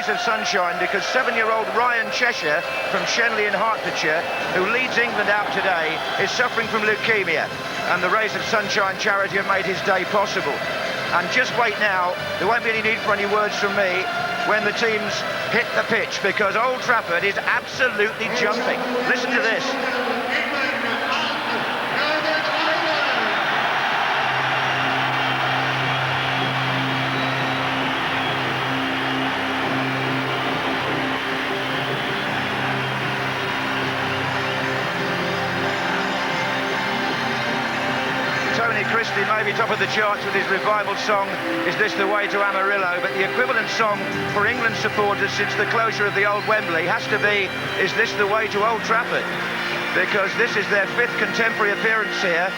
of sunshine, because 7-year-old Ryan Cheshire from Shenley in Hertfordshire, who leads England out today, is suffering from leukemia, and the Rays of Sunshine charity have made his day possible. And just wait now, there won't be any need for any words from me when the teams hit the pitch, because Old Trafford is absolutely jumping. Listen to this. Christie may be top of the charts with his revival song, Is This the Way to Amarillo, but the equivalent song for England supporters since the closure of the old Wembley has to be, Is This the Way to Old Trafford? Because this is their 5th contemporary appearance here.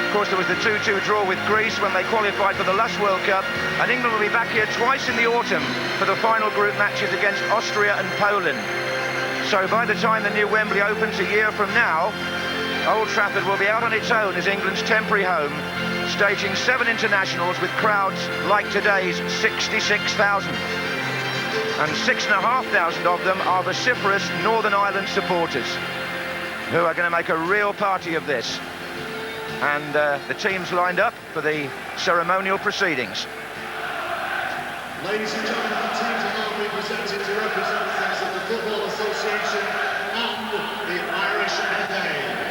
Of course, there was the 2-2 draw with Greece when they qualified for the last World Cup, and England will be back here twice in the autumn for the final group matches against Austria and Poland. So by the time the new Wembley opens a year from now, Old Trafford will be out on its own as England's temporary home, staging 7 internationals with crowds like today's 66,000. And 6,500 of them are vociferous Northern Ireland supporters who are going to make a real party of this. And the teams lined up for the ceremonial proceedings. Ladies and gentlemen, the teams are now being presented to representatives of the Football Association and the Irish FA.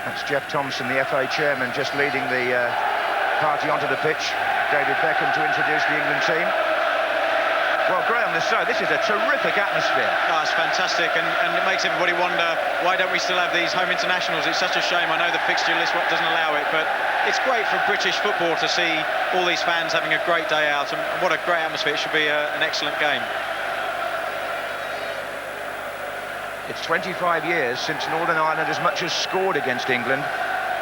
That's Jeff Thompson, the FA chairman, just leading the party onto the pitch. David Beckham to introduce the England team. Well, Graham, this is a terrific atmosphere. Oh, it's fantastic, and it makes everybody wonder, why don't we still have these home internationals? It's such a shame. I know the fixture list doesn't allow it, but it's great for British football to see all these fans having a great day out, and what a great atmosphere. It should be an excellent game. It's 25 years since Northern Ireland as much as scored against England.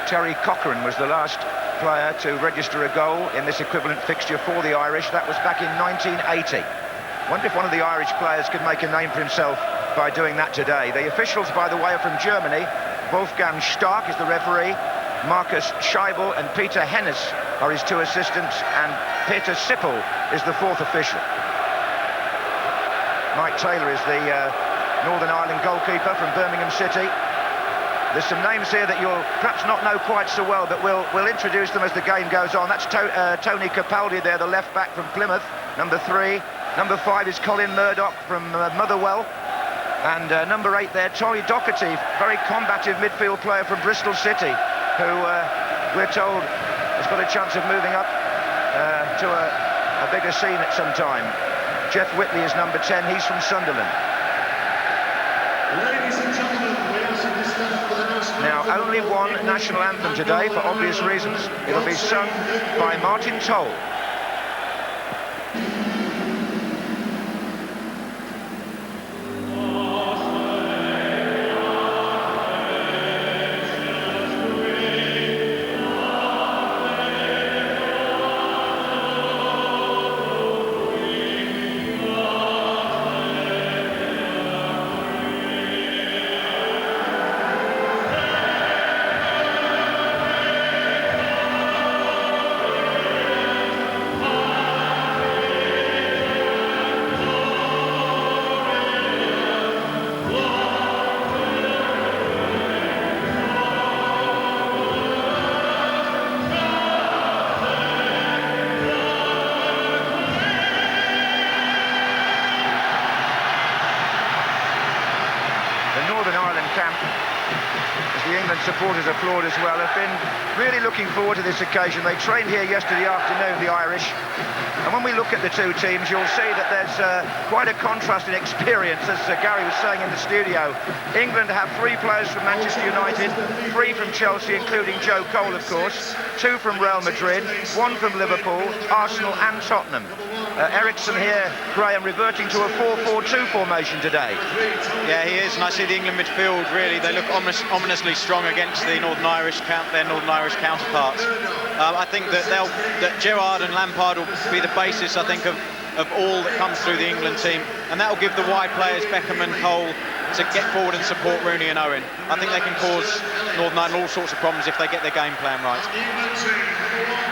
Terry Cochrane was the last player to register a goal in this equivalent fixture for the Irish. That was back in 1980. Wonder if one of the Irish players could make a name for himself by doing that today. The officials, by the way, are from Germany. Wolfgang Stark is the referee. Markus Scheibel and Peter Hennes are his 2 assistants, and Peter Sippel is the 4th official. Maik Taylor is the Northern Ireland goalkeeper from Birmingham City. There's some names here that you'll perhaps not know quite so well, but we'll introduce them as the game goes on. That's Tony Capaldi there, the left back from Plymouth, number 3. Number 5 is Colin Murdock from Motherwell. And number 8 there, Doherty, very combative midfield player from Bristol City, who we're told has got a chance of moving up to a bigger scene at some time. Jeff Whitley is number 10, he's from Sunderland. Ladies and gentlemen, we also discussed for the national Now, only one national anthem today, for obvious reasons. It'll be sung by Martin Toll. Supporters applaud as well, have been really looking forward to this occasion. They trained here yesterday afternoon, the Irish, and when we look at the 2 teams, you'll see that there's quite a contrast in experience, as Gary was saying in the studio. England have 3 players from Manchester United, 3 from Chelsea, including Joe Cole, of course, 2 from Real Madrid, 1 from Liverpool, Arsenal and Tottenham. Eriksson here, Graham, reverting to a 4-4-2 formation today. Yeah, he is, and I see the England midfield, really, they look ominously strong against the Northern Irish counterparts. I think that Gerrard and Lampard will be the basis, I think, of all that comes through the England team, and that will give the wide players, Beckham and Cole, to get forward and support Rooney and Owen. I think they can cause Northern Ireland all sorts of problems if they get their game plan right.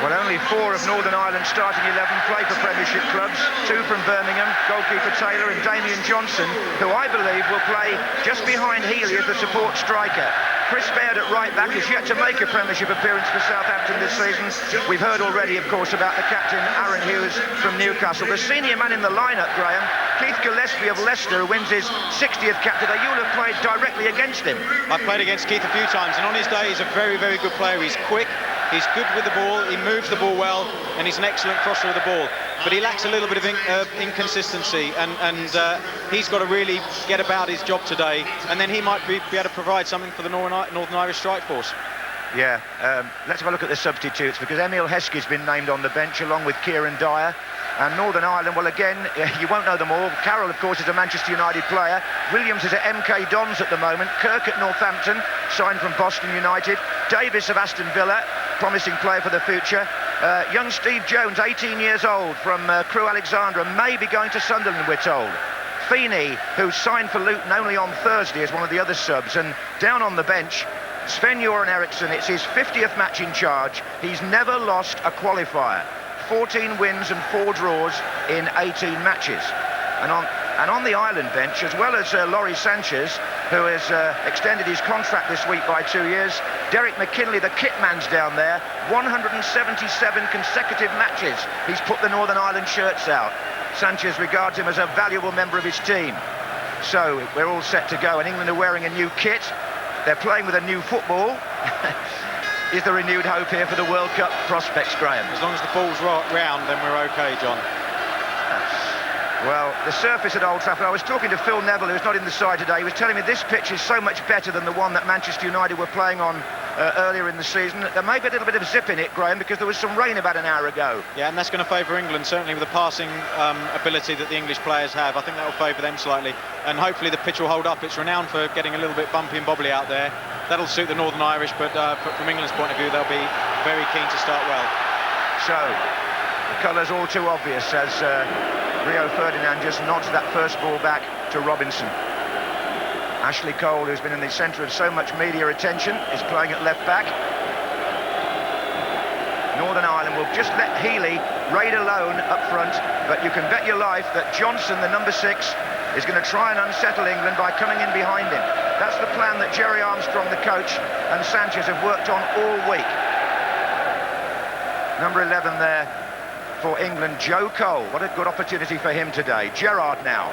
Well, only 4 of Northern Ireland's starting 11 play for Premiership clubs. 2 from Birmingham, goalkeeper Taylor and Damien Johnson, who I believe will play just behind Healy as the support striker. Chris Baird at right back is yet to make a Premiership appearance for Southampton this season. We've heard already, of course, about the captain, Aaron Hughes from Newcastle. The senior man in the lineup, Graham, Keith Gillespie of Leicester, who wins his 60th cap today. You'll have played directly against him. I've played against Keith a few times, and on his day, he's a very, very good player. He's quick, he's good with the ball, he moves the ball well, and he's an excellent crosser of the ball. But he lacks a little bit of inconsistency, and he's got to really get about his job today, and then he might be able to provide something for the Northern Irish strike force. Yeah, let's have a look at the substitutes, because Emile Heskey's been named on the bench along with Kieron Dyer. And Northern Ireland, well, again, you won't know them all. Carroll, of course, is a Manchester United player. Williams is at MK Dons at the moment. Kirk at Northampton, signed from Boston United. Davis of Aston Villa, promising player for the future. Young Steve Jones, 18 years old, from Crewe Alexandra, may be going to Sunderland, we're told. Feeney, who signed for Luton only on Thursday, is one of the other subs. And down on the bench, Sven-Göran Eriksson. It's his 50th match in charge. He's never lost a qualifier. 14 wins and 4 draws in 18 matches. And on the Ireland bench, as well as Lawrie Sánchez, who has extended his contract this week by 2 years, Derek McKinley, the kit man's down there, 177 consecutive matches he's put the Northern Ireland shirts out. Sánchez regards him as a valuable member of his team. So we're all set to go, and England are wearing a new kit. They're playing with a new football. Is there renewed hope here for the World Cup prospects, Graham? As long as the ball's round, then we're OK, John. Well, the surface at Old Trafford, I was talking to Phil Neville, who's not in the side today. He was telling me this pitch is so much better than the one that Manchester United were playing on earlier in the season. There may be a little bit of zip in it, Graham, because there was some rain about an hour ago. Yeah, and that's going to favour England, certainly with the passing ability that the English players have. I think that will favour them slightly. And hopefully the pitch will hold up. It's renowned for getting a little bit bumpy and bobbly out there. That'll suit the Northern Irish, but from England's point of view, they'll be very keen to start well. So, the colours all too obvious as Rio Ferdinand just nods that first ball back to Robinson. Ashley Cole, who's been in the centre of so much media attention, is playing at left back. Northern Ireland will just let Healy raid alone up front, but you can bet your life that Johnson, the number 6, is going to try and unsettle England by coming in behind him. That's the plan that Jerry Armstrong, the coach, and Sánchez have worked on all week. Number 11 there for England, Joe Cole. What a good opportunity for him today. Gerrard now.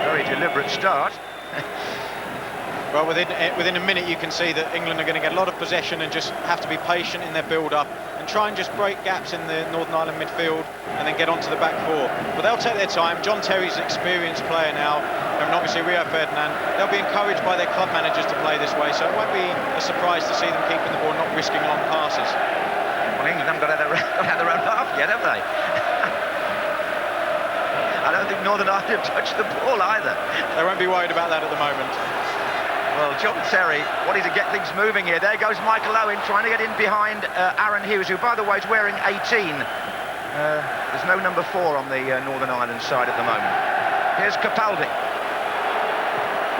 Very deliberate start. Well, within a minute you can see that England are going to get a lot of possession and just have to be patient in their build-up and try and just break gaps in the Northern Ireland midfield and then get onto the back 4. But they'll take their time. John Terry's an experienced player now, and obviously Rio Ferdinand. They'll be encouraged by their club managers to play this way, so it won't be a surprise to see them keeping the ball, not risking long passes. Well, England haven't got out their own half yet, have they? I don't think Northern Ireland have touched the ball either. They won't be worried about that at the moment. Well, John Terry wanting to get things moving here. There goes Michael Owen trying to get in behind Aaron Hughes, who, by the way, is wearing 18. There's no number 4 on the Northern Ireland side at the moment. Here's Capaldi.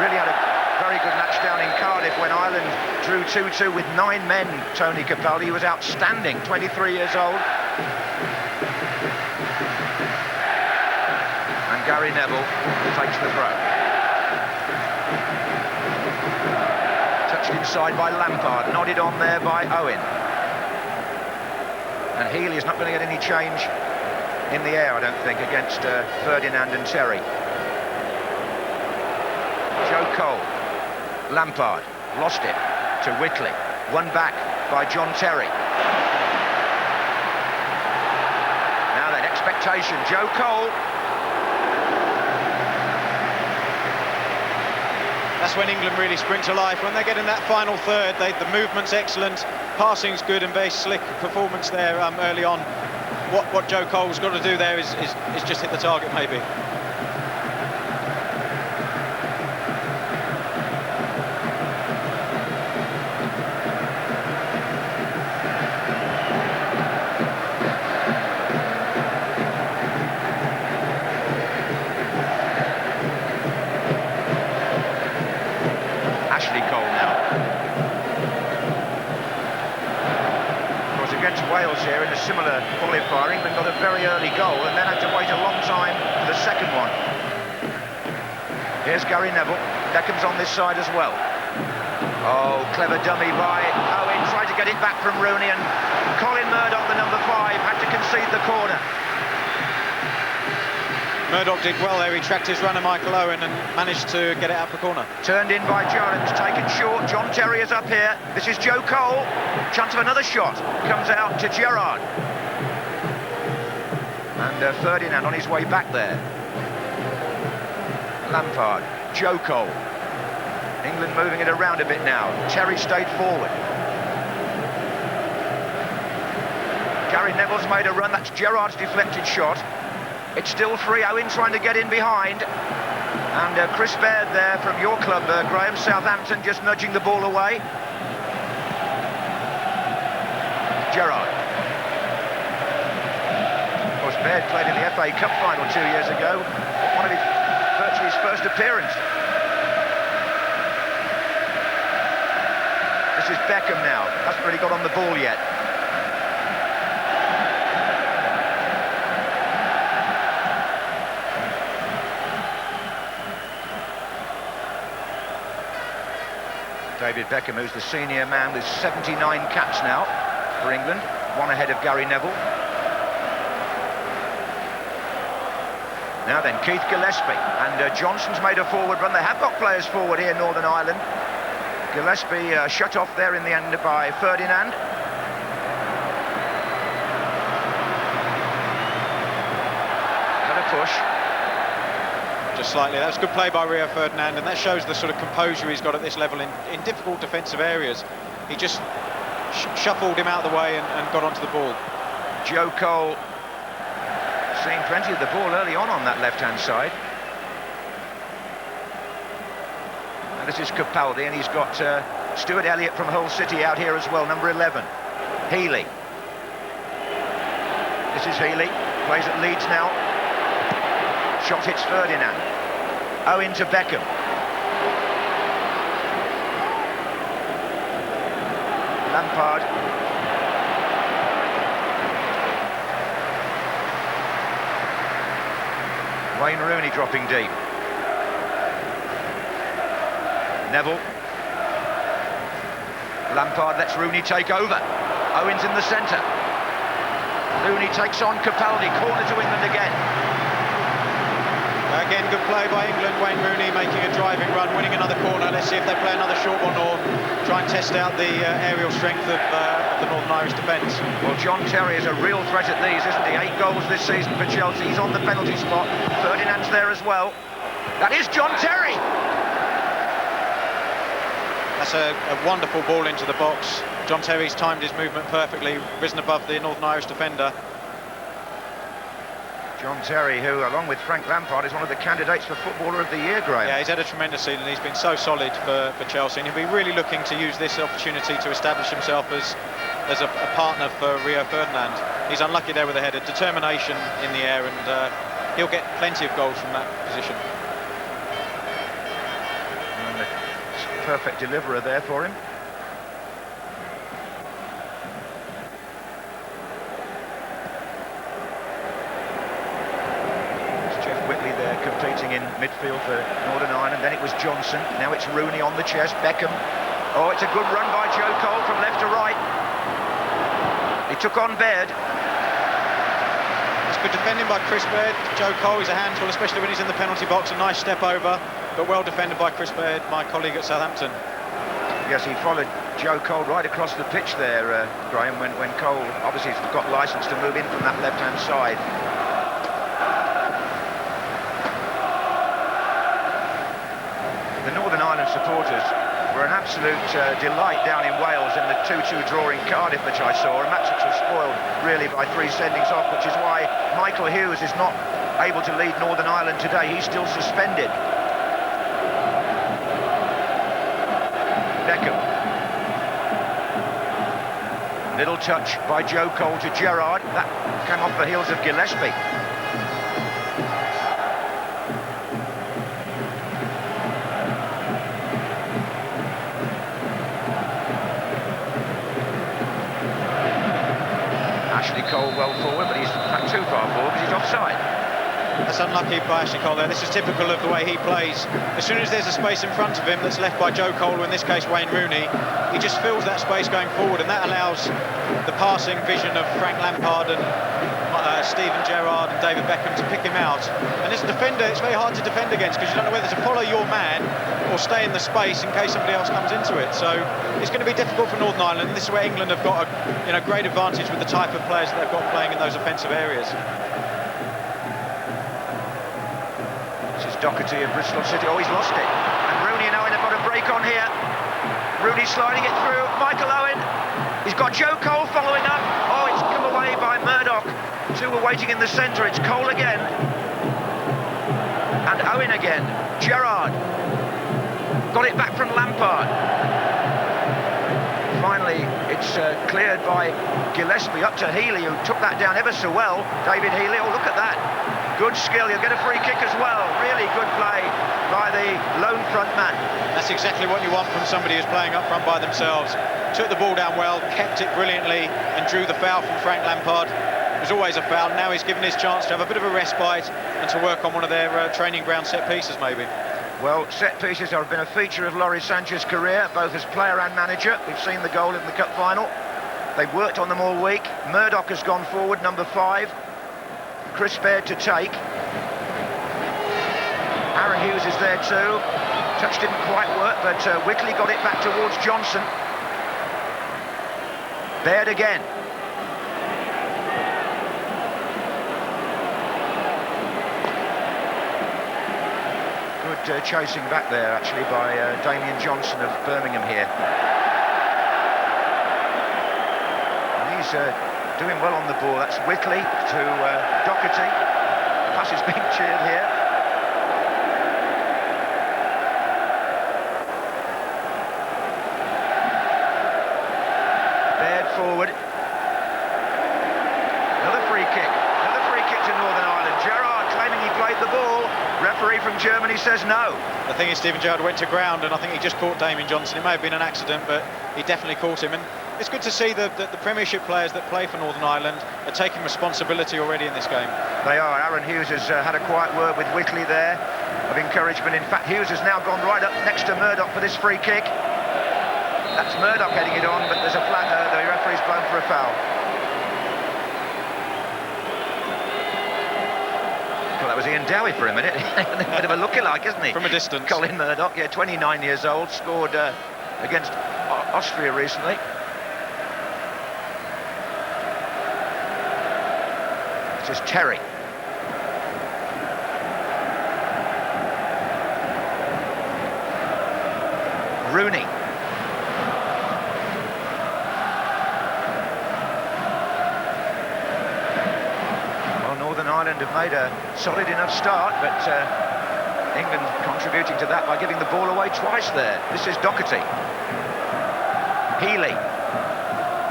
Really had a very good match down in Cardiff when Ireland drew 2-2 with 9 men. Tony Capaldi, he was outstanding, 23 years old. And Gary Neville takes the throw. Inside by Lampard, nodded on there by Owen. And Healy is not going to get any change in the air, I don't think, against Ferdinand and Terry. Joe Cole, Lampard, lost it to Whitley. Won back by John Terry. Now then, expectation, Joe Cole. That's when England really spring to life. When they get in that final third, the movement's excellent, passing's good, and very slick performance there early on. What Joe Cole's got to do there is just hit the target, maybe. similar qualifier, England got a very early goal and then had to wait a long time for the second one. Here's Gary Neville. Beckham's on this side as well. Oh, clever dummy by Owen, tried to get it back from Rooney, and Colin Murdock, the number 5, had to concede the corner. Murdock did well there. He tracked his runner Michael Owen and managed to get it out the corner. Turned in by Jones, taken short. John Terry is up here. This is Joe Cole. Chance of another shot. Comes out to Gerrard. And Ferdinand on his way back there. Lampard, Joe Cole. England moving it around a bit now. Terry stayed forward. Gary Neville's made a run. That's Gerrard's deflected shot. It's still free. Owen trying to get in behind. And Chris Baird there from your club, Graham, Southampton, just nudging the ball away. Gerrard. Of course, Baird played in the FA Cup final 2 years ago. One of virtually his first appearance. This is Beckham now. Hasn't really got on the ball yet. David Beckham, who's the senior man with 79 caps now for England, one ahead of Gary Neville. Now then, Keith Gillespie, and Johnson's made a forward run. They have got players forward here, Northern Ireland. Gillespie shut off there in the end by Ferdinand. And a push. Just slightly. That was good play by Rio Ferdinand, and that shows the sort of composure he's got at this level in difficult defensive areas. He just shuffled him out of the way and got onto the ball. Joe Cole seeing plenty of the ball early on that left-hand side. And this is Capaldi, and he's got Stuart Elliott from Hull City out here as well, number 11. Healy. This is Healy, plays at Leeds now. Shot hits Ferdinand. Owen to Beckham. Lampard. Wayne Rooney dropping deep. Neville. Lampard lets Rooney take over. Owen's in the centre. Rooney takes on Capaldi. Corner to England again. Again, good play by England. Wayne Rooney making a driving run, winning another corner. Let's see if they play another short one or try and test out the aerial strength of the Northern Irish defence. Well, John Terry is a real threat at these, isn't he? 8 goals this season for Chelsea. He's on the penalty spot. Ferdinand's there as well. That is John Terry! That's a wonderful ball into the box. John Terry's timed his movement perfectly, risen above the Northern Irish defender. John Terry, who, along with Frank Lampard, is one of the candidates for Footballer of the Year, Graham. Yeah, he's had a tremendous season. He's been so solid for Chelsea, and he'll be really looking to use this opportunity to establish himself as a partner for Rio Ferdinand. He's unlucky there with a header. Determination in the air, and he'll get plenty of goals from that position. And a perfect deliverer there for him. Whitley there competing in midfield for Northern Ireland. Then it was Johnson. Now it's Rooney on the chest. Beckham. Oh, it's a good run by Joe Cole from left to right. He took on Baird. It's good defending by Chris Baird. Joe Cole is a handful, especially when he's in the penalty box. A nice step over, but well defended by Chris Baird, my colleague at Southampton. Yes, he followed Joe Cole right across the pitch there, Graham, when Cole obviously has got licence to move in from that left-hand side. The Northern Ireland supporters were an absolute delight down in Wales in the 2-2 draw in Cardiff, which I saw, a match which was spoiled really by 3 sendings off, which is why Michael Hughes is not able to lead Northern Ireland today. He's still suspended. Beckham. Little touch by Joe Cole to Gerrard. That came off the heels of Gillespie. unlucky by Ashley Cole there. This is typical of the way he plays. As soon as there's a space in front of him that's left by Joe Cole, or in this case Wayne Rooney, he just fills that space going forward, and that allows the passing vision of Frank Lampard and Steven Gerrard and David Beckham to pick him out. And as a defender, it's very hard to defend against, because you don't know whether to follow your man or stay in the space in case somebody else comes into it. So it's going to be difficult for Northern Ireland. This is where England have got a great advantage with the type of players that they've got playing in those offensive areas. This is Doherty of Bristol City. Oh, he's lost it. And Rooney and Owen have got a break on here. Rooney sliding it through. Michael Owen. He's got Joe Cole following up. Oh, it's come away by Murdock. Two were waiting in the centre. It's Cole again. And Owen again. Gerrard. Got it back from Lampard. Finally, it's cleared by Gillespie up to Healy, who took that down ever so well. David Healy, oh, look at that. Good skill, he'll get a free kick as well. Really good play by the lone front man. That's exactly what you want from somebody who's playing up front by themselves. Took the ball down well, kept it brilliantly, and drew the foul from Frank Lampard. It was always a foul. Now he's given his chance to have a bit of a respite and to work on one of their training ground set pieces, maybe. Well, set pieces have been a feature of Lawrie Sanchez's career, both as player and manager. We've seen the goal in the cup final. They've worked on them all week. Murdock has gone forward, number 5. Chris Baird to take. Aaron Hughes is there too. Touch didn't quite work, but Whitley got it back towards Johnson. Baird again. Good chasing back there, actually, by Damien Johnson of Birmingham here. And he's doing well on the ball. That's Whitley to Doherty. The pass is being cheered here. Baird forward. Another free kick. Another free kick to Northern Ireland. Gerrard claiming he played the ball. Referee from Germany says no. The thing is, Steven Gerrard went to ground, and I think he just caught Damien Johnson. It may have been an accident, but he definitely caught him. And it's good to see that the Premiership players that play for Northern Ireland are taking responsibility already in this game. They are. Aaron Hughes has had a quiet word with Whitley there of encouragement. In fact, Hughes has now gone right up next to Murdock for this free kick. That's Murdock heading it on, but there's a flag. The referee's blown for a foul. Well, that was Ian Dowie for a minute. A bit of a lookalike, isn't he? From a distance. Colin Murdock, yeah, 29 years old, scored against Austria recently. This is Terry. Rooney. Well, Northern Ireland have made a solid enough start, but England contributing to that by giving the ball away twice there. This is Doherty. Healy.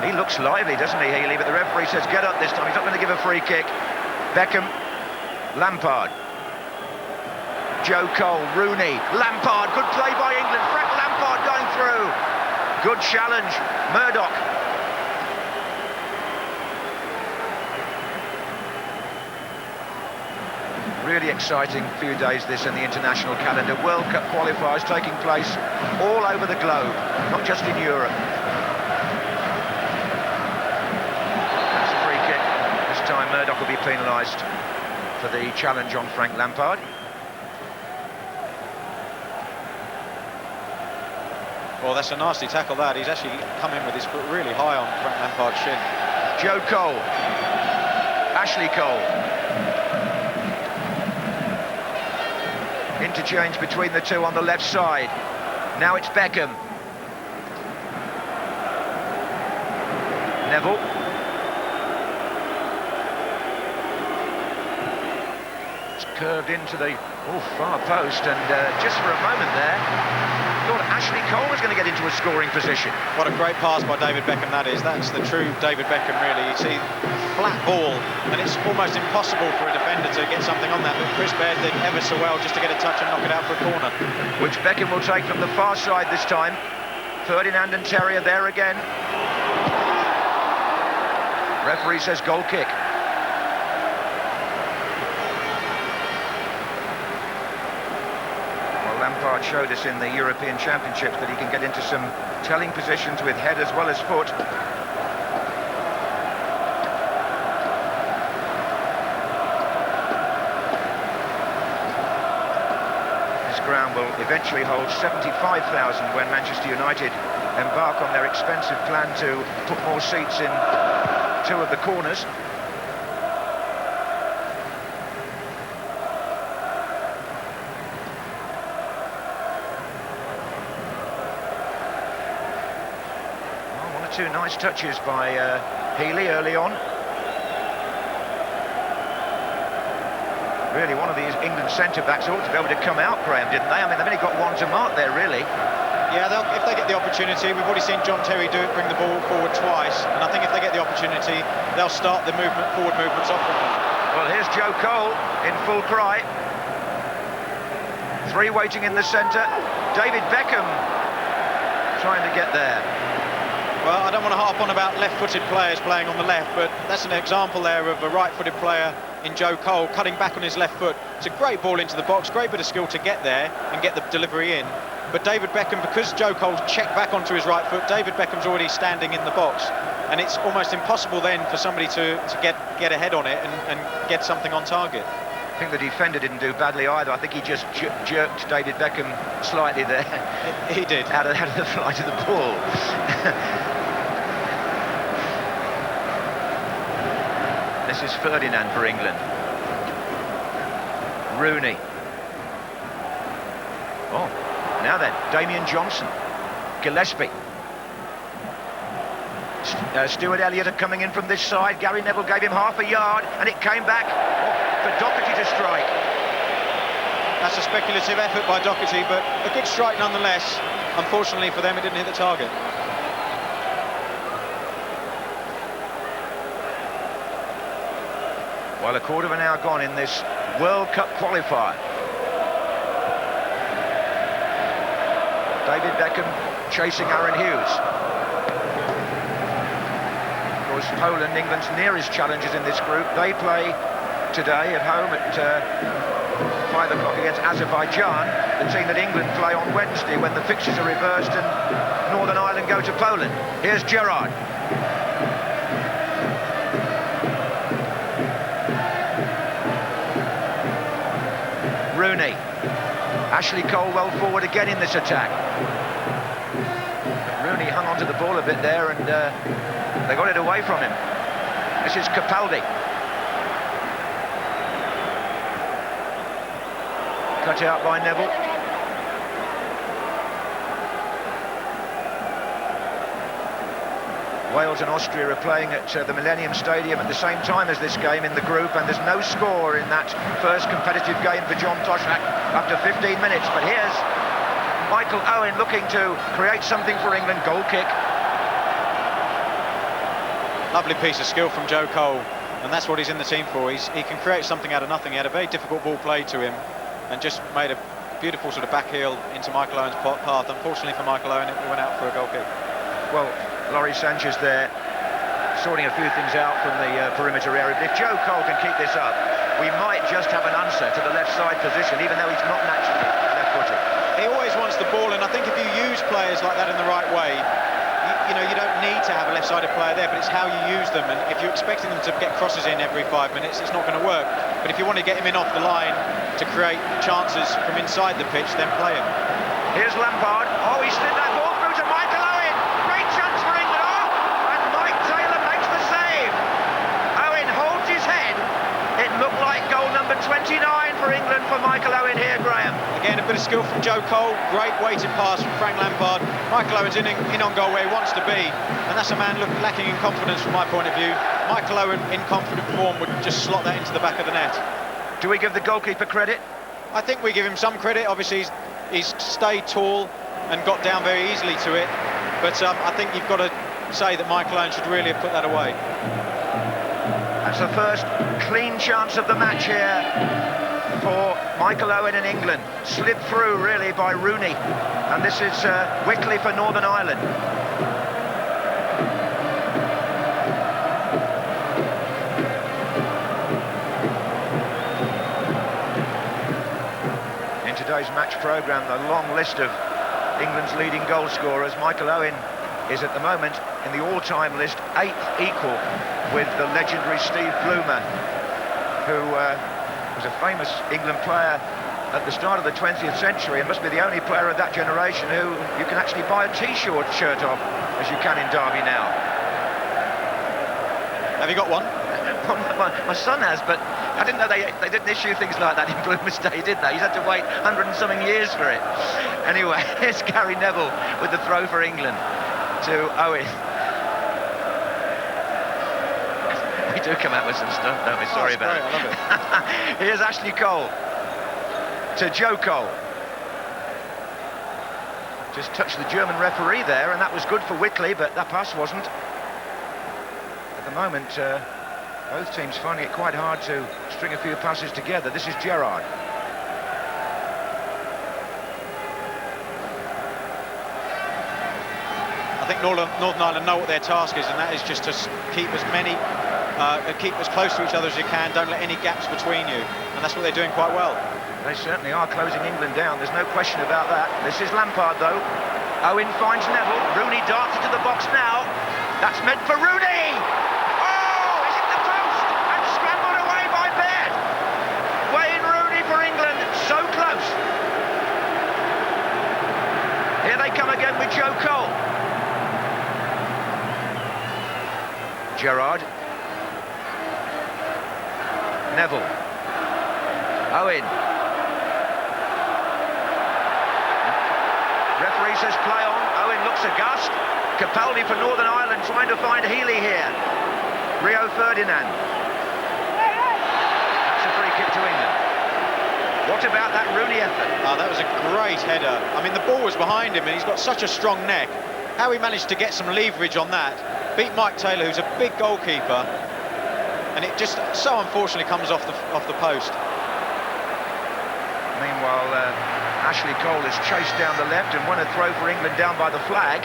He looks lively, doesn't he, Healy? But the referee says get up this time. He's not going to give a free kick. Beckham. Lampard. Joe Cole. Rooney. Lampard. Good play by England. Frank Lampard going through. Good challenge. Murdock. Really exciting few days this in the international calendar. World Cup qualifiers taking place all over the globe, not just in Europe. That's a free kick. This time Murdock will be penalised for the challenge on Frank Lampard. Well, that's a nasty tackle, that. He's actually come in with his foot really high on Frank Lampard's shin. Joe Cole. Ashley Cole. Interchange between the two on the left side. Now it's Beckham. Neville. It's curved into the far post, and just for a moment there, thought Ashley Cole was going to get into a scoring position. What a great pass by David Beckham that is. That's the true David Beckham, really. You see, flat ball, and it's almost impossible for a defender to get something on that, but Chris Baird did ever so well just to get a touch and knock it out for a corner. Which Beckham will take from the far side this time. Ferdinand and Terry are there again. Referee says goal kick. Lampard showed us in the European Championships that he can get into some telling positions with head as well as foot. This ground will eventually hold 75,000 when Manchester United embark on their expensive plan to put more seats in two of the corners. Two nice touches by Healy early on. Really, one of these England centre-backs ought to be able to come out, Graham, didn't they? I mean, they've only got one to mark there, really. Yeah, if they get the opportunity, we've already seen John Terry do it, bring the ball forward twice, and I think if they get the opportunity, they'll start the forward movements off with them. Well, here's Joe Cole in full cry. Three waiting in the centre. David Beckham trying to get there. Well, I don't want to harp on about left-footed players playing on the left, but that's an example there of a right-footed player in Joe Cole cutting back on his left foot. It's a great ball into the box, great bit of skill to get there and get the delivery in. But David Beckham, because Joe Cole's checked back onto his right foot, David Beckham's already standing in the box, and it's almost impossible then for somebody to get ahead on it and get something on target. I think the defender didn't do badly either. I think he just jerked David Beckham slightly there. He did. Out of the flight of the ball. This is Ferdinand for England. Rooney. Oh, now then, Damien Johnson. Gillespie. Stuart Elliott are coming in from this side. Gary Neville gave him half a yard, and it came back for Doherty to strike. That's a speculative effort by Doherty, but a good strike nonetheless. Unfortunately for them, it didn't hit the target. Well, a quarter of an hour gone in this World Cup qualifier. David Beckham chasing Aaron Hughes. Of course, Poland, England's nearest challengers in this group. They play today at home at 5 o'clock against Azerbaijan, the team that England play on Wednesday when the fixtures are reversed and Northern Ireland go to Poland. Here's Gerrard. Rooney. Ashley Cole well forward again in this attack. But Rooney hung onto the ball a bit there and they got it away from him. This is Capaldi. Cut out by Neville. Wales and Austria are playing at the Millennium Stadium at the same time as this game in the group, and there's no score in that first competitive game for John Toshak after 15 minutes. But here's Michael Owen looking to create something for England. Goal kick. Lovely piece of skill from Joe Cole, and that's what he's in the team for. He can create something out of nothing. He had a very difficult ball played to him and just made a beautiful sort of back heel into Michael Owen's path. Unfortunately for Michael Owen, it went out for a goal kick. Well, Lawrie Sánchez there sorting a few things out from the perimeter area. But if Joe Cole can keep this up, we might just have an answer to the left side position, even though he's not naturally left-footed. He always wants the ball, and I think if you use players like that in the right way, you know, you don't need to have a left-sided player there, but it's how you use them. And if you're expecting them to get crosses in every 5 minutes, it's not going to work. But if you want to get him in off the line to create chances from inside the pitch, then play him. Here's Lampard. Oh, he slid that ball through to Michael Owen. Great chance for England. Oh, and Maik Taylor makes the save. Owen holds his head. It looked like goal number 29 for England for Michael Owen here, Graham. Again, a bit of skill from Joe Cole. Great weighted pass from Frank Lampard. Michael Owen's in on goal where he wants to be, and that's a man lacking in confidence from my point of view. Michael Owen, in confident form, would just slot that into the back of the net. Do we give the goalkeeper credit? I think we give him some credit. Obviously, he's stayed tall and got down very easily to it, but I think you've got to say that Michael Owen should really have put that away. That's the first clean chance of the match here for Michael Owen in England. Slipped through really by Rooney, and this is Whitley for Northern Ireland. in today's match programme, the long list of England's leading goal scorers. Michael Owen is at the moment in the all-time list 8th equal with the legendary Steve Bloomer, who was a famous England player at the start of the 20th century and must be the only player of that generation who you can actually buy a T-shirt off as you can in Derby now. Have you got one? My son has, but I didn't know they didn't issue things like that in Bloomer's day, did they? He's had to wait 100 and something years for it. Anyway, here's Gary Neville with the throw for England to Owen. We do come out with some stuff, don't we? Sorry about it. I love it. Here's Ashley Cole to Joe Cole. Just touched the German referee there, and that was good for Whitley, but that pass wasn't. At the moment, both teams finding it quite hard to string a few passes together. This is Gerrard. I think Northern Ireland know what their task is, and that is just to keep as close to each other as you can. Don't let any gaps between you, and that's what they're doing quite well. They certainly are closing England down. There's no question about that. This is Lampard, though. Owen finds Neville. Rooney darts into the box now. That's meant for Rooney. Oh, is it the post? And scrambled away by Baird. Wayne Rooney for England. So close. Here they come again with Joe Cole. Gerrard. Neville. Owen. Referee says play on. Owen looks aghast. Capaldi for Northern Ireland trying to find Healy here. Rio Ferdinand. That's a free kick to England. What about that Rooney effort? Oh, that was a great header. I mean, the ball was behind him and he's got such a strong neck. How he managed to get some leverage on that. Beat Maik Taylor, who's a big goalkeeper. And it just so unfortunately comes off the post. Meanwhile, Ashley Cole is chased down the left and won a throw for England down by the flag.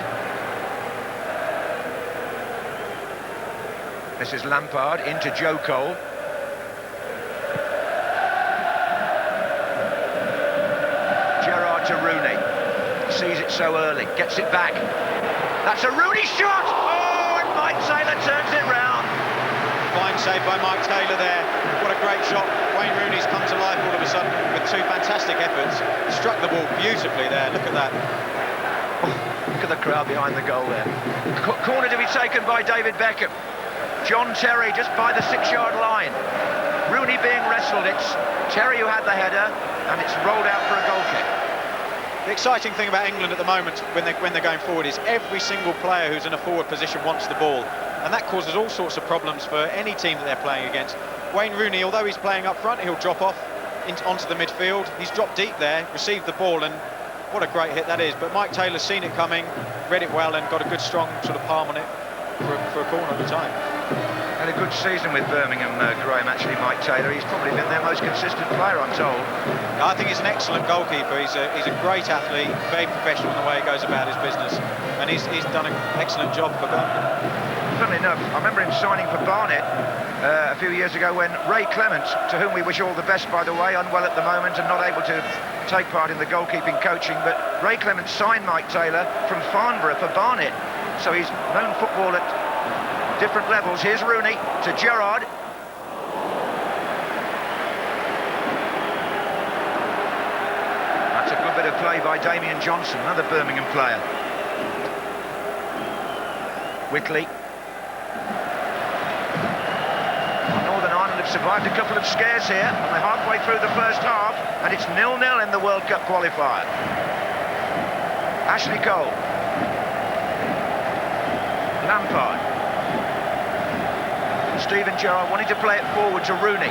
This is Lampard into Joe Cole. Gerrard to Rooney. Sees it so early, gets it back. That's a Rooney shot! Oh, and Maik Taylor turns it round. Fine save by Maik Taylor there. What a great shot. Wayne Rooney's come to life all of a sudden with two fantastic efforts. Struck the ball beautifully there. Look at that. Oh, look at the crowd behind the goal there. Corner to be taken by David Beckham. John Terry just by the 6-yard line. Rooney being wrestled. It's Terry who had the header, and it's rolled out for a goal kick. The exciting thing about England at the moment when they're going forward is every single player who's in a forward position wants the ball, and that causes all sorts of problems for any team that they're playing against. Wayne Rooney, although he's playing up front, he'll drop off onto the midfield. He's dropped deep there, received the ball, and what a great hit that is. But Maik Taylor's seen it coming, read it well, and got a good strong sort of palm on it for a corner at the time. Had a good season with Birmingham, Graham, actually, Maik Taylor. He's probably been their most consistent player, I'm told. I think he's an excellent goalkeeper. He's a great athlete, very professional in the way he goes about his business, and he's done an excellent job for Birmingham. Funnily enough, I remember him signing for Barnet a few years ago when Ray Clement, to whom we wish all the best, by the way, unwell at the moment and not able to take part in the goalkeeping coaching, but Ray Clement signed Maik Taylor from Farnborough for Barnet, so he's known football at different levels. Here's Rooney to Gerrard. That's a good bit of play by Damien Johnson, another Birmingham player. Whitley. Northern Ireland have survived a couple of scares here, and they're halfway through the first half, and it's 0-0 in the World Cup qualifier. Ashley Cole. Lampard. Steven Gerrard wanting to play it forward to Rooney.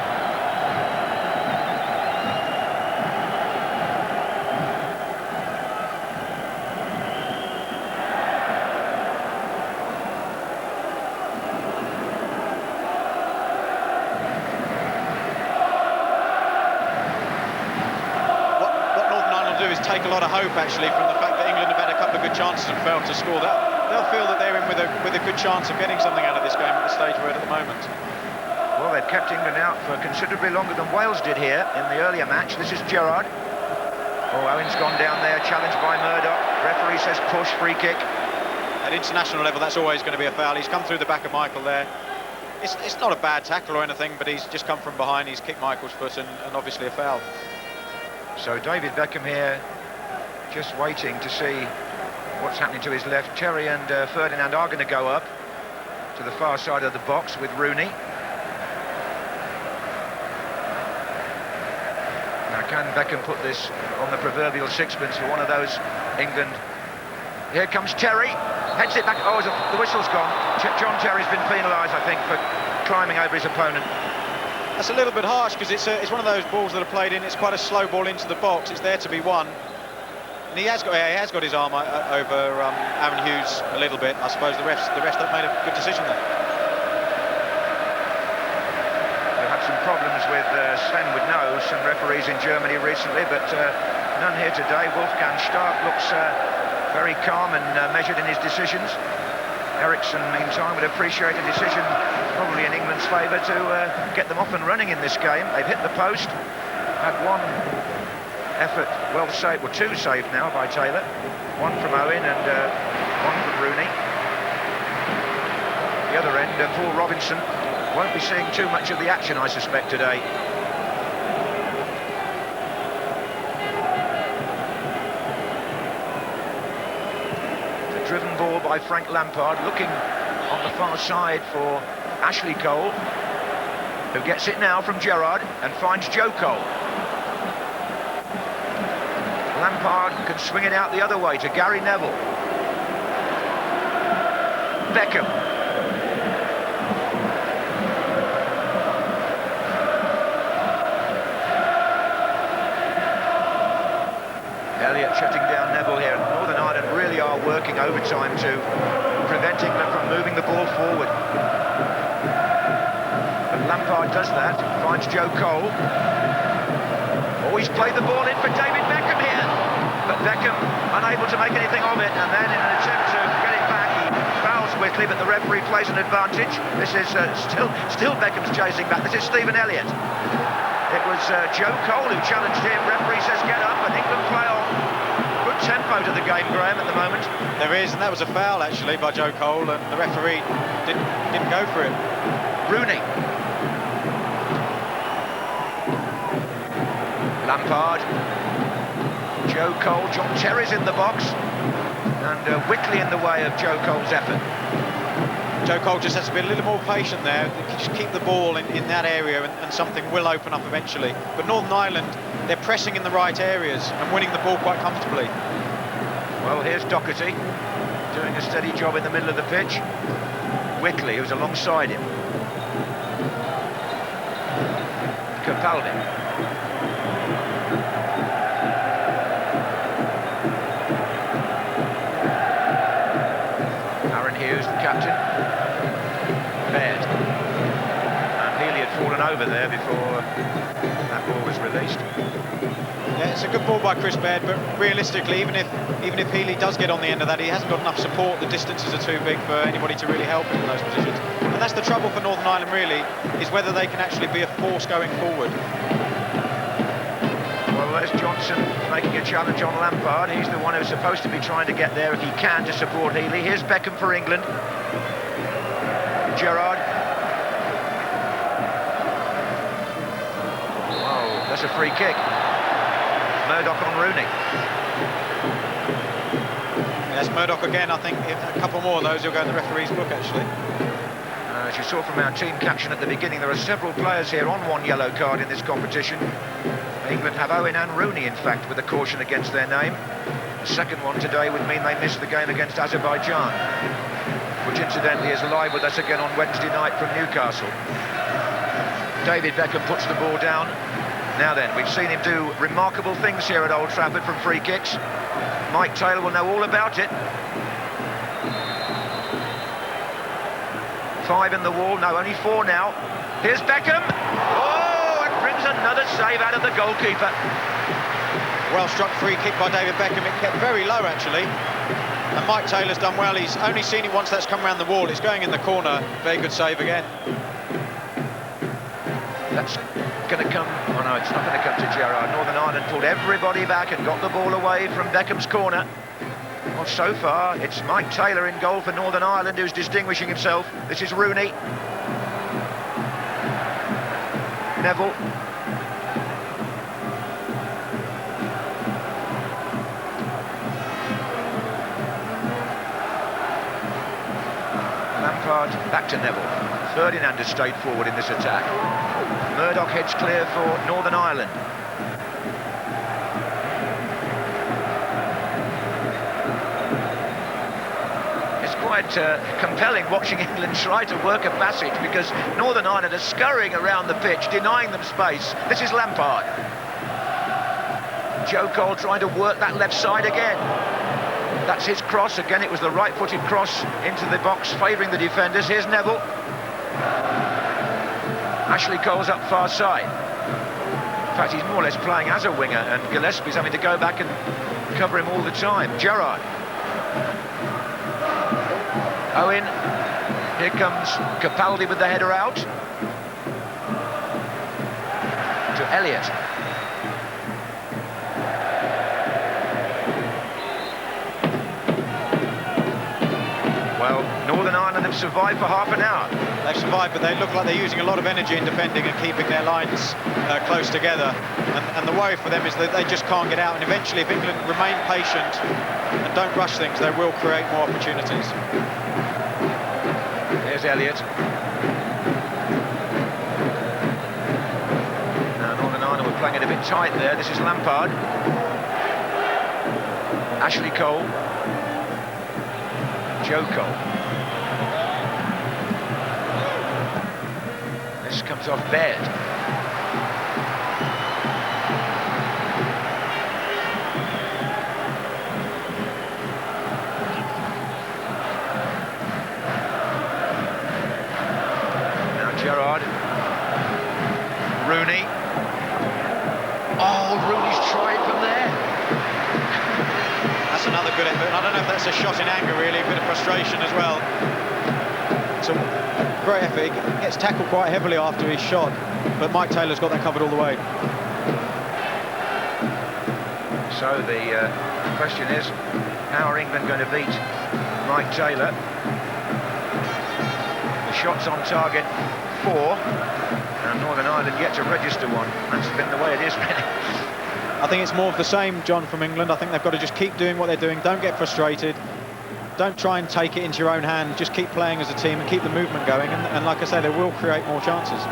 What Northern Ireland will do is take a lot of hope, actually, from the fact that England have had a couple of good chances and failed to score. They'll feel that they're in with a good chance of getting something out of this game at the stage we're at the moment. Well, they've kept England out for considerably longer than Wales did here in the earlier match. This is Gerrard. Oh, Owen's gone down there, challenged by Murdock. Referee says push, free kick. At international level, that's always going to be a foul. He's come through the back of Michael there. It's not a bad tackle or anything, but he's just come from behind. He's kicked Michael's foot and obviously a foul. So David Beckham here, just waiting to see what's happening to his left. Terry and Ferdinand are going to go up to the far side of the box with Rooney. Now, can Beckham put this on the proverbial sixpence for one of those England? Here comes Terry, heads it back. Oh, the whistle's gone. John Terry's been penalised, I think, for climbing over his opponent. That's a little bit harsh because it's one of those balls that are played in. It's quite a slow ball into the box. It's there to be won. And he has got his arm over Aaron Hughes a little bit. I suppose the refs have made a good decision there. We've had some problems with Sven would know, some referees in Germany recently, but none here today. Wolfgang Stark looks very calm and measured in his decisions. Eriksson, meantime, would appreciate a decision probably in England's favour to get them off and running in this game. They've hit the post, had one effort well saved, well, two saved now by Taylor, one from Owen and one from Rooney. The other end, Paul Robinson won't be seeing too much of the action, I suspect, today. The driven ball by Frank Lampard, looking on the far side for Ashley Cole, who gets it now from Gerrard and finds Joe Cole. Lampard can swing it out the other way to Gary Neville. Beckham. Elliott shutting down Neville here. Northern Ireland really are working overtime to prevent England from moving the ball forward. But Lampard does that, finds Joe Cole. Oh, he's played the ball in for David Beckham here. But Beckham unable to make anything of it, and then in an attempt to get it back, he fouls Whitley, but the referee plays an advantage. This is still Beckham's chasing back. This is Stephen Elliott. It was Joe Cole who challenged him. Referee says get up, and England play on. Good tempo to the game, Graham, at the moment. There is, and that was a foul actually by Joe Cole, and the referee didn't go for it. Rooney. Lampard. Joe Cole, John Terry's in the box, and Whitley in the way of Joe Cole's effort. Joe Cole just has to be a little more patient there, just keep the ball in that area and something will open up eventually. But Northern Ireland, they're pressing in the right areas and winning the ball quite comfortably. Well, here's Doherty doing a steady job in the middle of the pitch. Whitley, who's alongside him. Capaldi. Hughes, the captain. Baird. And Healy had fallen over there before that ball was released. Yeah, it's a good ball by Chris Baird, but realistically, even if Healy does get on the end of that, he hasn't got enough support. The distances are too big for anybody to really help him in those positions. And that's the trouble for Northern Ireland, really, is whether they can actually be a force going forward. Well, there's Johnson making a challenge on Lampard. He's the one who's supposed to be trying to get there if he can to support Healy. Here's Beckham for England. Gerrard. Oh, that's a free kick. Murdock on Rooney. Yes, Murdock again. I think a couple more of those will go in the referee's book, actually. As you saw from our team caption at the beginning, there are several players here on one yellow card in this competition. England have Owen and Rooney, in fact, with a caution against their name. The second one today would mean they missed the game against Azerbaijan, which incidentally is live with us again on Wednesday night from Newcastle. David Beckham puts the ball down. Now then, we've seen him do remarkable things here at Old Trafford from free kicks. Maik Taylor will know all about it. 5 in the wall, no, only 4 now. Here's Beckham. Oh, it brings another save out of the goalkeeper. Well struck free kick by David Beckham. It kept very low, actually. And Maik Taylor's done well. He's only seen it once that's come around the wall. It's going in the corner. Very good save again. That's going to come? Oh no, it's not going to come to Gerrard. Northern Ireland pulled everybody back and got the ball away from Beckham's corner. Well, so far, it's Maik Taylor in goal for Northern Ireland, who's distinguishing himself. This is Rooney. Neville. Lampard back to Neville. Ferdinand has stayed forward in this attack. Murdock heads clear for Northern Ireland. It's quite compelling watching England try to work a passage, because Northern Ireland are scurrying around the pitch, denying them space. This is Lampard. Joe Cole trying to work that left side again. That's his cross. Again, it was the right-footed cross into the box, favouring the defenders. Here's Neville. Ashley Cole's up far side. In fact, he's more or less playing as a winger, and Gillespie's having to go back and cover him all the time. Gerrard. Owen. Here comes Capaldi with the header out. To Elliott. Well, Northern Ireland have survived for half an hour. They've survived, but they look like they're using a lot of energy in defending and keeping their lines close together. And the worry for them is that they just can't get out. And eventually, if England remain patient and don't rush things, they will create more opportunities. There's Elliott. Now, Northern Ireland were playing it a bit tight there. This is Lampard. Ashley Cole. Joe Cole. This comes off Baird. Now Gerrard. Rooney. Oh, Rooney's trying from there. That's another good effort. I don't know if that's a shot in anger, really, a bit of frustration as well. It's a great effort. He gets tackled quite heavily after his shot, but Maik Taylor's got that covered all the way. So the question is, how are England going to beat Maik Taylor? The shot's on target 4, and Northern Ireland yet to register one. That's been the way it is, really. I think it's more of the same, John, from England. I think they've got to just keep doing what they're doing. Don't get frustrated. Don't try and take it into your own hand. Just keep playing as a team and keep the movement going. And like I say, they will create more chances.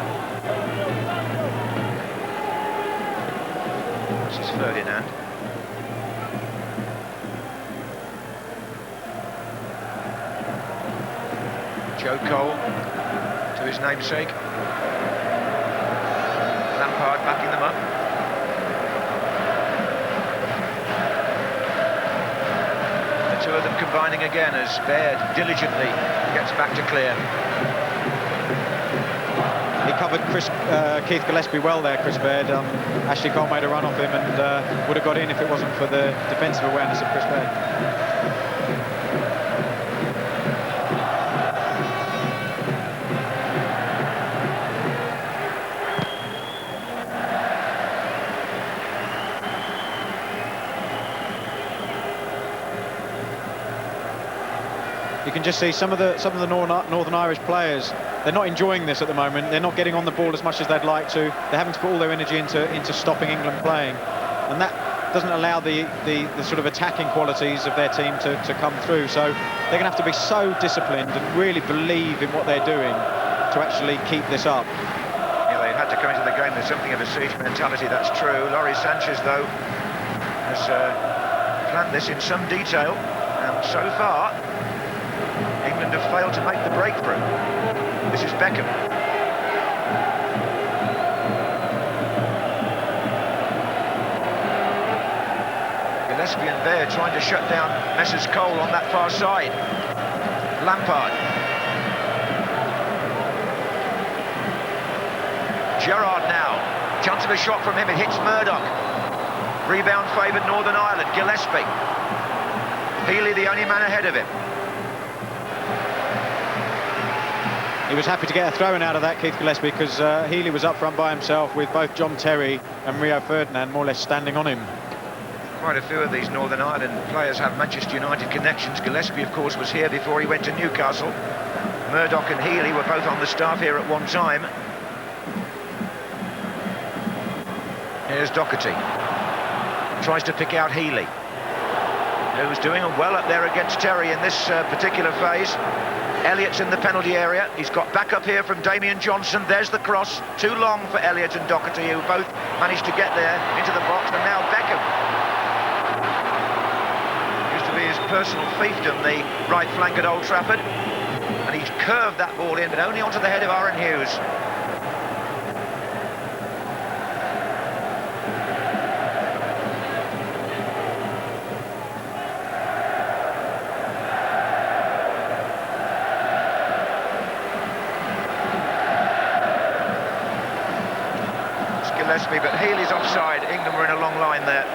This is Ferdinand. Joe Cole to his namesake. Lampard backing them up. Two of them combining again as Baird diligently gets back to clear. He covered Keith Gillespie well there, Chris Baird. Ashley Cole made a run off him and would have got in if it wasn't for the defensive awareness of Chris Baird. You can just see some of the Northern Irish players, they're not enjoying this at the moment. They're not getting on the ball as much as they'd like to. They're having to put all their energy into stopping England playing, and that doesn't allow the sort of attacking qualities of their team to come through. So they're going to have to be so disciplined and really believe in what they're doing to actually keep this up. Yeah, they've had to come into the game with something of a siege mentality, that's true. Lawrie Sánchez, though, has planned this in some detail, and so far England have failed to make the breakthrough. This is Beckham. Gillespie and Baird trying to shut down Messrs Cole on that far side. Lampard. Gerrard now. Chance of a shot from him, it hits Murdock. Rebound favoured Northern Ireland. Gillespie. Healy the only man ahead of him. He was happy to get a throw-in out of that, Keith Gillespie, because Healy was up front by himself with both John Terry and Rio Ferdinand more or less standing on him. Quite a few of these Northern Ireland players have Manchester United connections. Gillespie, of course, was here before he went to Newcastle. Murdock and Healy were both on the staff here at one time. Here's Doherty. Tries to pick out Healy, who's doing well up there against Terry in this particular phase. Elliott's in the penalty area. He's got back up here from Damien Johnson. There's the cross. Too long for Elliott and Doherty, who both managed to get there into the box. And now Beckham. Used to be his personal fiefdom, the right flank at Old Trafford. And he's curved that ball in, but only onto the head of Owen Hughes. But Healy's offside. England were in a long line there.